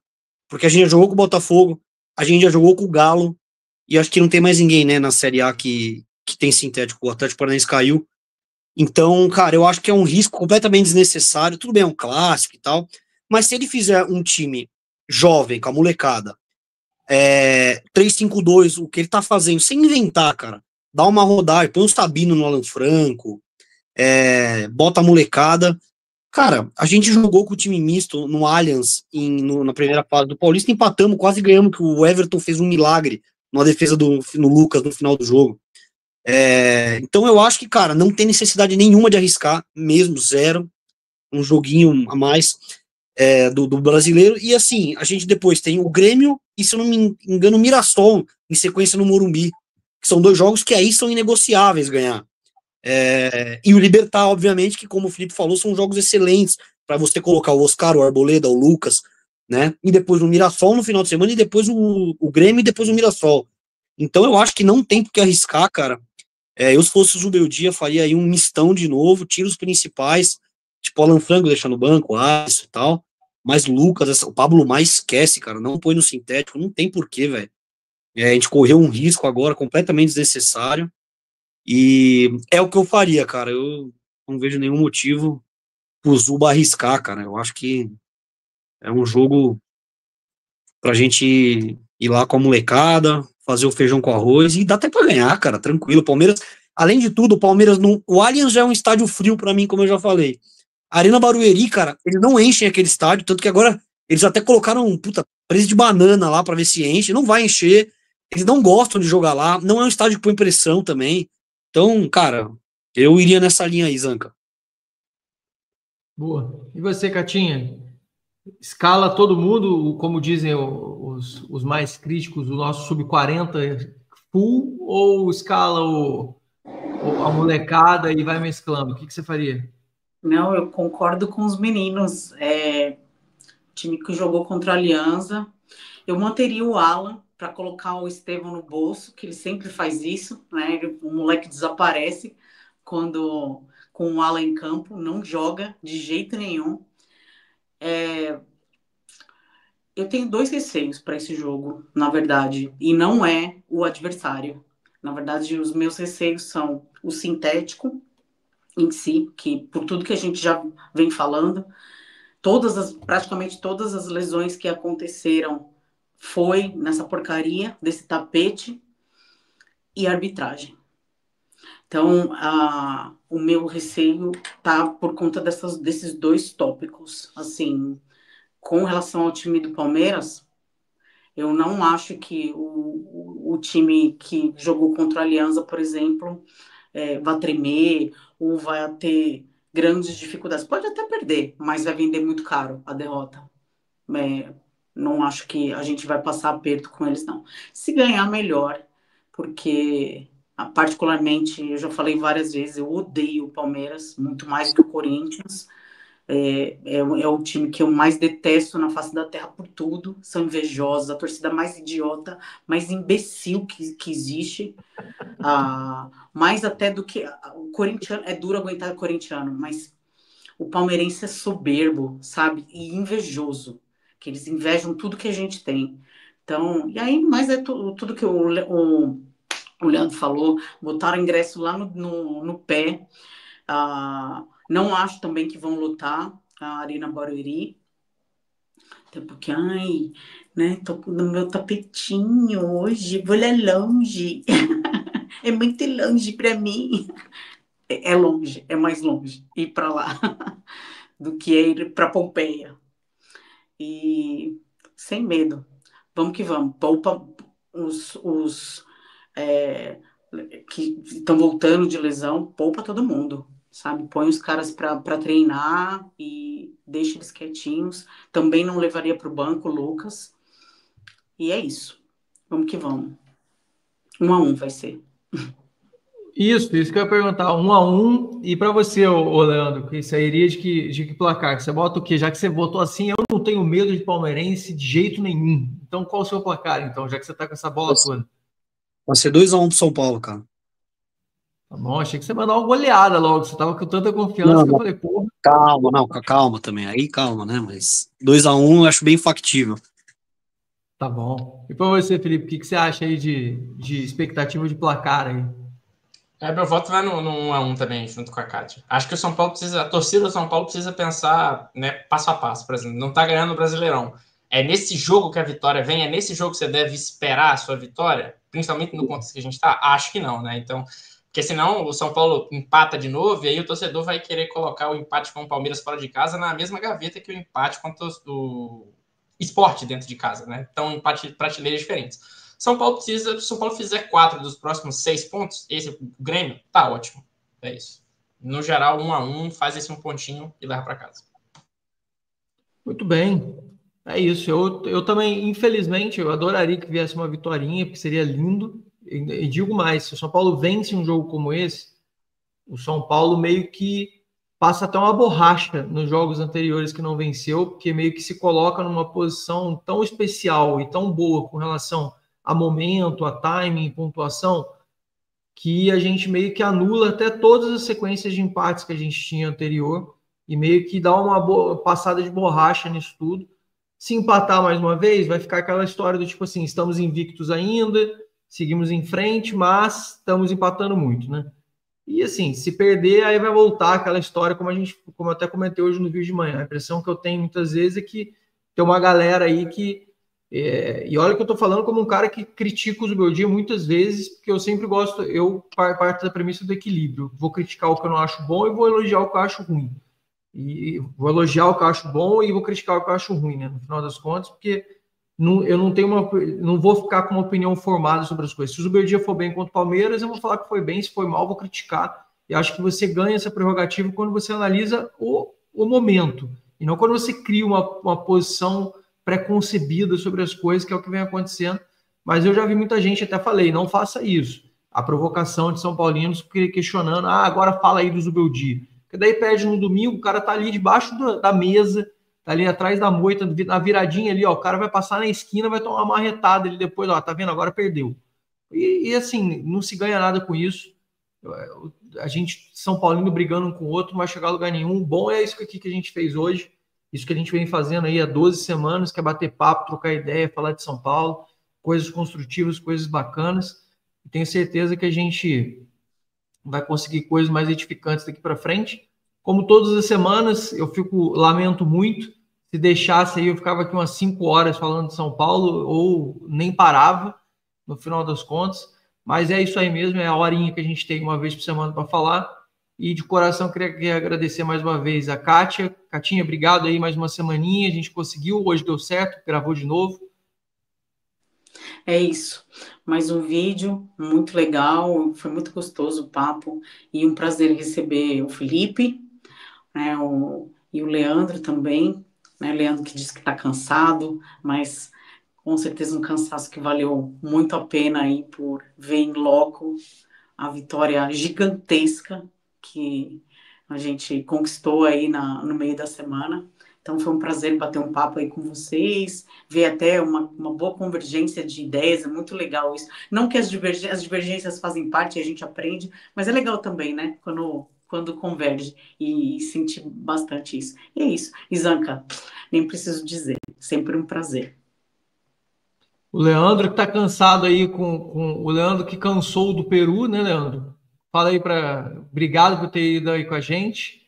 Porque a gente já jogou com o Botafogo, a gente já jogou com o Galo, e acho que não tem mais ninguém, né, na Série A que tem sintético. O Atlético Paranaense caiu. Então, cara, eu acho que é um risco completamente desnecessário. Tudo bem, é um clássico e tal, mas se ele fizer um time jovem, com a molecada, 3-5-2, o que ele tá fazendo, sem inventar, cara, dá uma rodada, põe o Sabino no Alan Franco, bota a molecada. Cara, a gente jogou com o time misto no Allianz na primeira fase do Paulista, empatamos, quase ganhamos, que o Everton fez um milagre na defesa no Lucas no final do jogo. Então eu acho que, cara, não tem necessidade nenhuma de arriscar, mesmo zero, um joguinho a mais do brasileiro, e assim, a gente depois tem o Grêmio e, se eu não me engano, o Mirassol em sequência no Morumbi, que são 2 jogos que aí são inegociáveis ganhar. E o Libertad, obviamente, que, como o Felipe falou, são jogos excelentes para você colocar o Oscar, o Arboleda, o Lucas, né? E depois o Mirassol no final de semana, e depois o Grêmio, e depois o Mirassol. Então eu acho que não tem por que arriscar, cara. Eu, se fosse o Zubeldia, faria aí um mistão de novo, tira os principais, tipo Alan Franco deixar no banco, Alisson e tal, mas Lucas, o Pablo mais esquece, cara, não põe no sintético, não tem porquê, velho. A gente correu um risco agora completamente desnecessário, e é o que eu faria, cara. Eu não vejo nenhum motivo pro Zuba arriscar, cara. Eu acho que é um jogo pra gente ir lá com a molecada, fazer o feijão com arroz, e dá até pra ganhar, cara, tranquilo. O Palmeiras, além de tudo, o Palmeiras o Allianz já é um estádio frio pra mim, como eu já falei. A Arena Barueri, cara, eles não enchem aquele estádio, tanto que agora eles até colocaram preço de banana lá pra ver se enche, não vai encher. Eles não gostam de jogar lá, não é um estádio que põe pressão também. Então, cara, eu iria nessa linha aí, Zanca. Boa. E você, Catinha? Escala todo mundo, como dizem os mais críticos, o nosso sub-40 full, ou escala a molecada e vai mesclando? O que você faria? Não, eu concordo com os meninos. Time que jogou contra a Alianza. Eu manteria o Alan para colocar o Estevão no bolso, que ele sempre faz isso, né? O moleque desaparece quando com o Alan em campo, não joga de jeito nenhum. Eu tenho 2 receios para esse jogo, na verdade, e não é o adversário. Na verdade, os meus receios são o sintético em si, que por tudo que a gente já vem falando, praticamente todas as lesões que aconteceram foi nessa porcaria desse tapete, e arbitragem. Então, o meu receio tá por conta desses 2 tópicos. Assim, com relação ao time do Palmeiras, eu não acho que o time que jogou contra a Alianza, por exemplo, vai tremer ou vai ter grandes dificuldades. Pode até perder, mas vai vender muito caro a derrota. Não acho que a gente vai passar aperto com eles, não. Se ganhar, melhor, porque, particularmente, eu já falei várias vezes, eu odeio o Palmeiras, muito mais do que o Corinthians. É o time que eu mais detesto na face da terra por tudo. São invejosos, a torcida mais idiota, mais imbecil que existe. Mais até do que o corintiano. É duro aguentar o corintiano, mas o palmeirense é soberbo, sabe? E invejoso. Que eles invejam tudo que a gente tem. Então, e aí, mas é tudo que o Leandro falou, botaram ingresso lá no pé. Não acho também que vão lotar a Arena Barueri. Até porque, né, tô no meu tapetinho hoje, vou lá longe. É muito longe para mim. é longe, é mais longe ir para lá do que ir para Pompeia. E sem medo, vamos que vamos. Poupa os que estão voltando de lesão, poupa todo mundo, sabe? Põe os caras para treinar e deixa eles quietinhos. Também não levaria para o banco o Lucas. E é isso. Vamos que vamos. 1-1 vai ser. Isso que eu ia perguntar. 1-1. E para você, ô Leandro, que sairia de que placar? Você bota o quê? Já que você votou assim, eu não tenho medo de palmeirense de jeito nenhum. Então, qual o seu placar, então, já que você tá com essa bola toda? Vai ser 2-1 pro São Paulo, cara. Tá bom, achei que você mandou uma goleada logo. Você tava com tanta confiança Não, que eu falei, porra. calma, não, calma também. Aí calma, né? Mas 2-1 eu acho bem factível. Tá bom. E para você, Felipe, o que você acha aí de expectativa de placar aí? Meu voto vai no 1-1 também, junto com a Kátia. Acho que o São Paulo precisa, a torcida do São Paulo precisa pensar, né, passo a passo, por exemplo. Não tá ganhando o Brasileirão. É nesse jogo que a vitória vem? É nesse jogo que você deve esperar a sua vitória? Principalmente no contexto que a gente tá? Acho que não, né? Então, porque senão o São Paulo empata de novo e aí o torcedor vai querer colocar o empate com o Palmeiras fora de casa na mesma gaveta que o empate contra o Sport dentro de casa, né? Então, empate prateleiras diferentes. São Paulo precisa, se o São Paulo fizer 4 dos próximos 6 pontos, esse o Grêmio, tá ótimo. É isso. No geral, 1-1, faz esse um pontinho e leva para casa. Muito bem. É isso. Eu também, infelizmente, eu adoraria que viesse uma vitórinha, porque seria lindo. E digo mais, se o São Paulo vence um jogo como esse, o São Paulo meio que passa até uma borracha nos jogos anteriores que não venceu, porque meio que se coloca numa posição tão especial e tão boa com relação a momento, a timing, pontuação, que a gente meio que anula até todas as sequências de empates que a gente tinha anterior e meio que dá uma passada de borracha nisso tudo. Se empatar mais uma vez, vai ficar aquela história do tipo assim, estamos invictos ainda, seguimos em frente, mas estamos empatando muito, né? E assim, se perder, aí vai voltar aquela história, como eu até comentei hoje no vídeo de manhã. A impressão que eu tenho muitas vezes é que tem uma galera aí que. E olha que eu tô falando como um cara que critica o Zubeldia muitas vezes, porque eu sempre gosto, eu parto da premissa do equilíbrio. Vou criticar o que eu não acho bom e vou elogiar o que eu acho ruim. E vou elogiar o que eu acho bom e vou criticar o que eu acho ruim, né? No final das contas, porque eu não tenho não vou ficar com uma opinião formada sobre as coisas. Se o Zubeldia for bem contra o Palmeiras, eu vou falar que foi bem. Se foi mal, eu vou criticar. E acho que você ganha essa prerrogativa quando você analisa o momento, e não quando você cria uma posição pré-concebida sobre as coisas, que é o que vem acontecendo. Mas eu já vi muita gente, até falei, não faça isso. A provocação de São Paulinos questionando, agora fala aí do Zubeldia. Porque daí pede no domingo, o cara tá ali debaixo da mesa, tá ali atrás da moita, na viradinha ali, ó, o cara vai passar na esquina, vai tomar uma marretada ali depois, ó, tá vendo? Agora perdeu. E assim, não se ganha nada com isso. A gente, São Paulino, brigando um com o outro, não vai chegar a lugar nenhum. O bom é isso aqui que a gente fez hoje, isso que a gente vem fazendo aí há 12 semanas, que é bater papo, trocar ideia, falar de São Paulo, coisas construtivas, coisas bacanas. E tenho certeza que a gente vai conseguir coisas mais edificantes daqui para frente. Como todas as semanas, eu lamento muito. Se deixasse aí, eu ficava aqui umas 5 horas falando de São Paulo, ou nem parava, no final das contas. Mas é isso aí mesmo, é a horinha que a gente tem uma vez por semana para falar. E de coração, queria agradecer mais uma vez a Kátia. Catinha, obrigado aí mais uma semaninha. A gente conseguiu, hoje deu certo, gravou de novo. É isso. Mais um vídeo muito legal, foi muito gostoso o papo e um prazer receber o Felipe, né, e o Leandro também, né, Leandro que disse que está cansado, mas com certeza um cansaço que valeu muito a pena aí por ver em loco a vitória gigantesca que a gente conquistou aí no meio da semana. Então foi um prazer bater um papo aí com vocês, ver até uma boa convergência de ideias, é muito legal isso. Não que as divergências fazem parte, a gente aprende, mas é legal também, né? Quando converge e sentir bastante isso. E é isso. Isanka, nem preciso dizer, sempre um prazer. O Leandro que está cansado aí com o Leandro que cansou do Peru, né, Leandro? Fala aí obrigado por ter ido aí com a gente.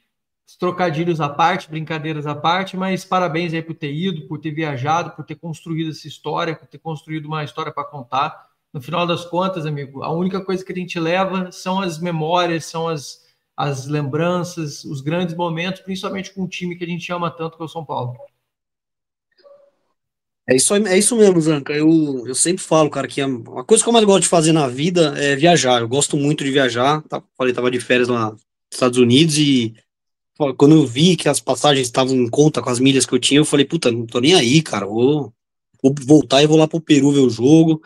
Os trocadilhos à parte, brincadeiras à parte, mas parabéns aí por ter ido, por ter viajado, por ter construído essa história, por ter construído uma história para contar. No final das contas, amigo, a única coisa que a gente leva são as memórias, são as as lembranças, os grandes momentos, principalmente com um time que a gente ama tanto, que é o São Paulo. É isso mesmo, Zanca. Eu sempre falo, cara, que a coisa que eu mais gosto de fazer na vida é viajar. Eu gosto muito de viajar. Falei, tava de férias lá nos Estados Unidos e pô, quando eu vi que as passagens estavam em conta com as milhas que eu tinha, eu falei, puta, não tô nem aí, cara. Vou voltar e vou lá pro Peru ver o jogo.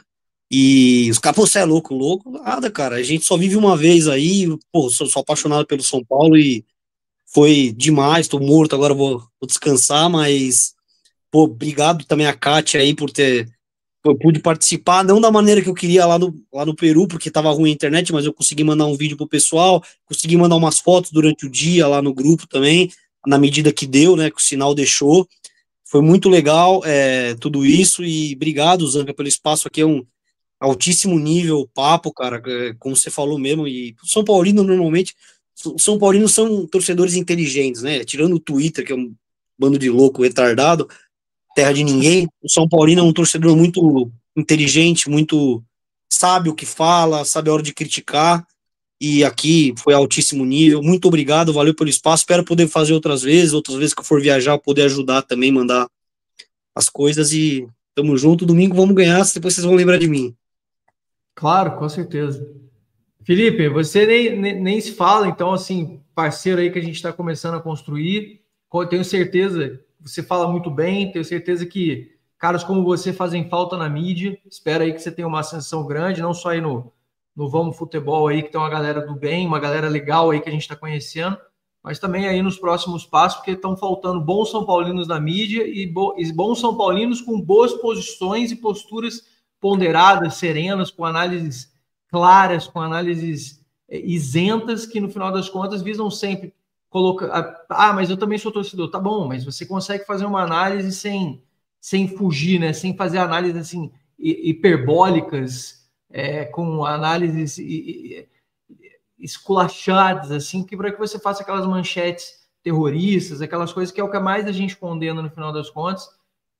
E os caras, pô, você é louco, louco? Nada, cara. A gente só vive uma vez aí. Pô, sou apaixonado pelo São Paulo e foi demais. Tô morto, agora vou descansar, mas. Pô, obrigado também a Kátia aí por ter. Eu pude participar, não da maneira que eu queria lá no Peru, porque tava ruim a internet, mas eu consegui mandar um vídeo pro pessoal, consegui mandar umas fotos durante o dia lá no grupo também, na medida que deu, né, que o sinal deixou. Foi muito legal tudo isso, e obrigado, Zanca, pelo espaço aqui, é um altíssimo nível, papo, cara, como você falou mesmo, e o São Paulino normalmente, os São Paulinos são torcedores inteligentes, né, tirando o Twitter, que é um bando de louco retardado, terra de ninguém. O São Paulino é um torcedor muito inteligente, muito sabe o que fala, sabe a hora de criticar, e aqui foi altíssimo nível. Muito obrigado, valeu pelo espaço. Espero poder fazer outras vezes que eu for viajar, poder ajudar também, mandar as coisas e tamo junto. Domingo vamos ganhar, depois vocês vão lembrar de mim. Claro, com certeza. Felipe, você nem se fala, então, assim, parceiro aí que a gente está começando a construir, tenho certeza, você fala muito bem, tenho certeza que caras como você fazem falta na mídia, espero aí que você tenha uma ascensão grande, não só aí no Vamos Futebol aí, que tem uma galera do bem, uma galera legal aí que a gente está conhecendo, mas também aí nos próximos passos, porque estão faltando bons São Paulinos na mídia e bons São Paulinos com boas posições e posturas ponderadas, serenas, com análises claras, com análises isentas, que no final das contas visam sempre colocar. Ah, mas eu também sou torcedor. Tá bom, mas você consegue fazer uma análise sem fugir, né? Sem fazer análises assim, hiperbólicas, com análises esculachadas, assim, para que você faça aquelas manchetes terroristas, aquelas coisas que é o que mais a gente condena no final das contas.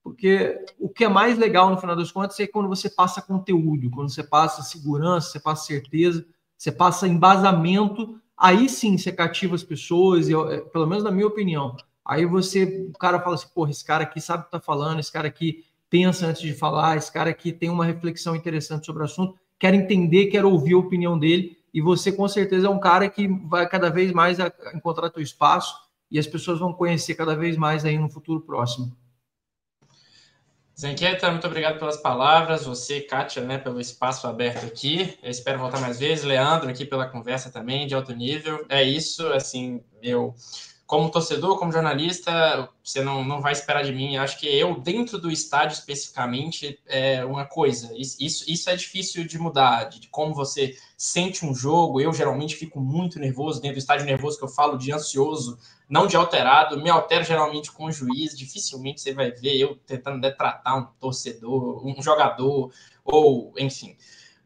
Porque o que é mais legal no final das contas é quando você passa conteúdo, quando você passa segurança, você passa certeza, você passa embasamento, aí sim você cativa as pessoas, pelo menos na minha opinião. Aí o cara fala assim, porra, esse cara aqui sabe o que tá falando, esse cara aqui pensa antes de falar, esse cara aqui tem uma reflexão interessante sobre o assunto, quero entender, quero ouvir a opinião dele, e você com certeza é um cara que vai cada vez mais encontrar teu espaço, e as pessoas vão conhecer cada vez mais aí no futuro próximo. Zanqueta, muito obrigado pelas palavras. Você, Kátia, né, pelo espaço aberto aqui. Eu espero voltar mais vezes. Leandro, aqui pela conversa também, de alto nível. É isso, assim, como torcedor, como jornalista, você não vai esperar de mim. Eu acho que eu, dentro do estádio especificamente, é uma coisa. Isso é difícil de mudar, de como você sente um jogo. Eu, geralmente, fico muito nervoso. Dentro do estádio nervoso, que eu falo de ansioso, não de alterado, me altero geralmente com o juiz, dificilmente você vai ver eu tentando detratar um torcedor, um jogador, ou enfim.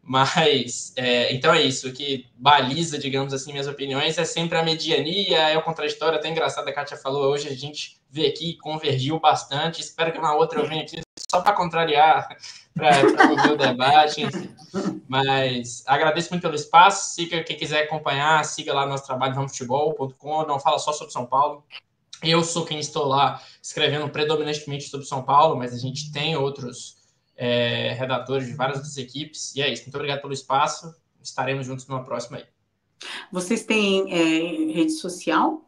Mas, então é isso, o que baliza, digamos assim, minhas opiniões é sempre a mediania, é o contraditório, até engraçado, a Kátia falou, hoje a gente vê aqui, convergiu bastante, espero que na outra eu venha aqui só para contrariar, para ouvir o debate, enfim. Mas agradeço muito pelo espaço, quem quiser acompanhar, siga lá nosso trabalho, vamosfutebol.com, não fala só sobre São Paulo. Eu sou quem estou lá escrevendo predominantemente sobre São Paulo, mas a gente tem outros redatores de várias outras equipes, e é isso. Muito obrigado pelo espaço, estaremos juntos numa próxima aí. Vocês têm rede social?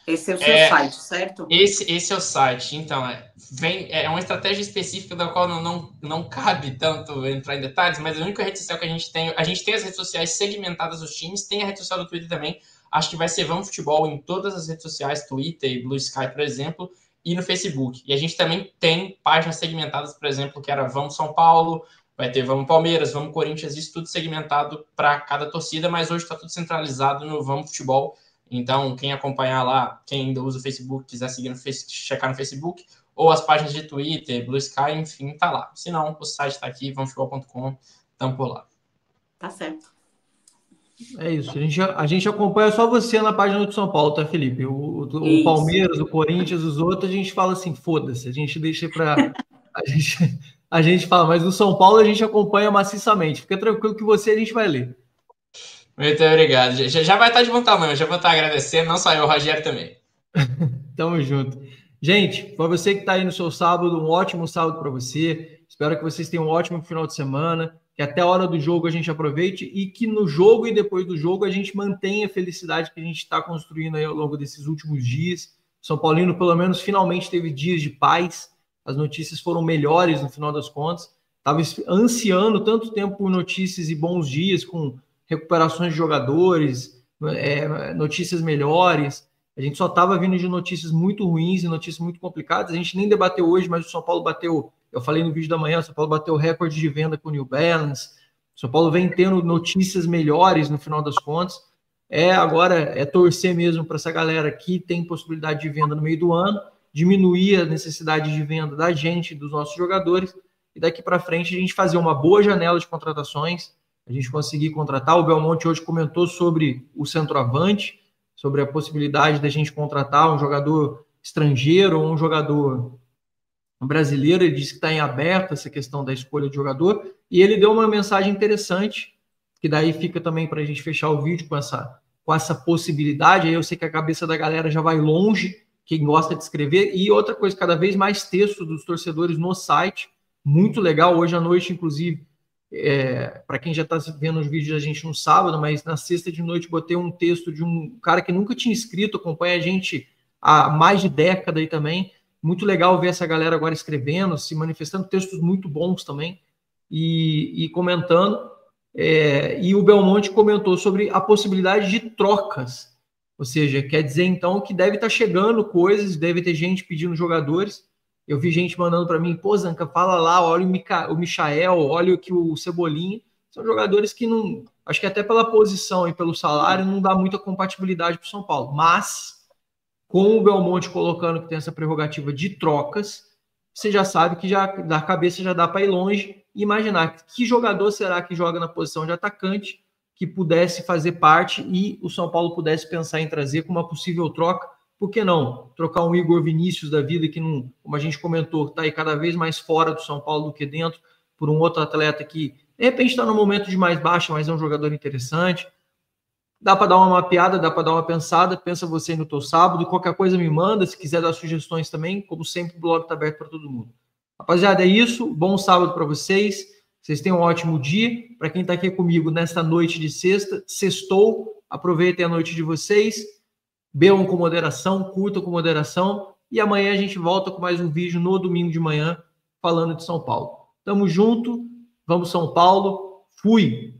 Esse é o seu site, certo? Esse é o site. Então, é uma estratégia específica da qual não cabe tanto entrar em detalhes, mas a única rede social que a gente tem as redes sociais segmentadas dos times, tem a rede social do Twitter também. Acho que vai ser Vamos Futebol em todas as redes sociais, Twitter e Blue Sky, por exemplo, e no Facebook. E a gente também tem páginas segmentadas, por exemplo, que era Vamos São Paulo, vai ter Vamos Palmeiras, Vamos Corinthians, isso tudo segmentado para cada torcida, mas hoje está tudo centralizado no Vamos Futebol. Então, quem acompanhar lá, quem ainda usa o Facebook, quiser seguir checar no Facebook, ou as páginas de Twitter, Blue Sky, enfim, tá lá. Se não, o site está aqui, vamosfutebol.com, estamos por lá. Tá certo. É isso. A gente acompanha só você na página do São Paulo, tá, Felipe? O Palmeiras, o Corinthians, os outros, a gente fala assim, foda-se. A gente deixa para... a gente fala, mas o São Paulo a gente acompanha maciçamente. Fica tranquilo que você a gente vai ler. Muito obrigado. Já vai estar de bom tamanho, já vou estar agradecendo, não só eu, o Rogério também. Tamo junto. Gente, para você que está aí no seu sábado, um ótimo sábado para você. Espero que vocês tenham um ótimo final de semana, que até a hora do jogo a gente aproveite e que no jogo e depois do jogo a gente mantenha a felicidade que a gente está construindo aí ao longo desses últimos dias. São Paulino, pelo menos, finalmente teve dias de paz. As notícias foram melhores no final das contas. Estava ansiando tanto tempo por notícias e bons dias, com recuperações de jogadores, notícias melhores. A gente só estava vindo de notícias muito ruins e notícias muito complicadas. A gente nem debateu hoje, mas o São Paulo bateu, eu falei no vídeo da manhã, o São Paulo bateu recorde de venda com o New Balance. O São Paulo vem tendo notícias melhores no final das contas. Agora é torcer mesmo para essa galera que tem possibilidade de venda no meio do ano, diminuir a necessidade de venda da gente, dos nossos jogadores, e daqui para frente a gente fazer uma boa janela de contratações, a gente conseguir contratar. O Belmonte hoje comentou sobre o centroavante, sobre a possibilidade da gente contratar um jogador estrangeiro ou um jogador brasileiro. Ele disse que está em aberto essa questão da escolha de jogador, e ele deu uma mensagem interessante, que daí fica também para a gente fechar o vídeo com essa possibilidade. Aí eu sei que a cabeça da galera já vai longe, quem gosta de escrever. E outra coisa, cada vez mais texto dos torcedores no site, muito legal. Hoje à noite, inclusive, para quem já está vendo os vídeos da gente no sábado, mas na sexta de noite botei um texto de um cara que nunca tinha escrito, acompanha a gente há mais de década aí também. Muito legal ver essa galera agora escrevendo, se manifestando, textos muito bons também, e comentando. E o Belmonte comentou sobre a possibilidade de trocas, ou seja, quer dizer então que deve estar chegando coisas, deve ter gente pedindo jogadores. Eu vi gente mandando para mim, pô, Zanca, fala lá, olha o Michael, olha que o Cebolinha. São jogadores que não, acho que até pela posição e pelo salário não dá muita compatibilidade para o São Paulo, mas com o Belmonte colocando que tem essa prerrogativa de trocas, você já sabe que já da cabeça já dá para ir longe e imaginar que jogador será que joga na posição de atacante que pudesse fazer parte e o São Paulo pudesse pensar em trazer com uma possível troca. Por que não trocar um Igor Vinícius da vida, que, não, como a gente comentou, está aí cada vez mais fora do São Paulo do que dentro, por um outro atleta que, de repente, está no momento de mais baixa, mas é um jogador interessante. Dá para dar uma mapeada, dá para dar uma pensada. Pensa você no teu sábado. Qualquer coisa me manda. Se quiser dar sugestões também, como sempre, o blog está aberto para todo mundo. Rapaziada, é isso. Bom sábado para vocês. Vocês tenham um ótimo dia. Para quem está aqui comigo nesta noite de sexta, sextou. Aproveitem a noite de vocês. Bebam com moderação, curtam com moderação. E amanhã a gente volta com mais um vídeo no domingo de manhã, falando de São Paulo. Tamo junto. Vamos, São Paulo. Fui!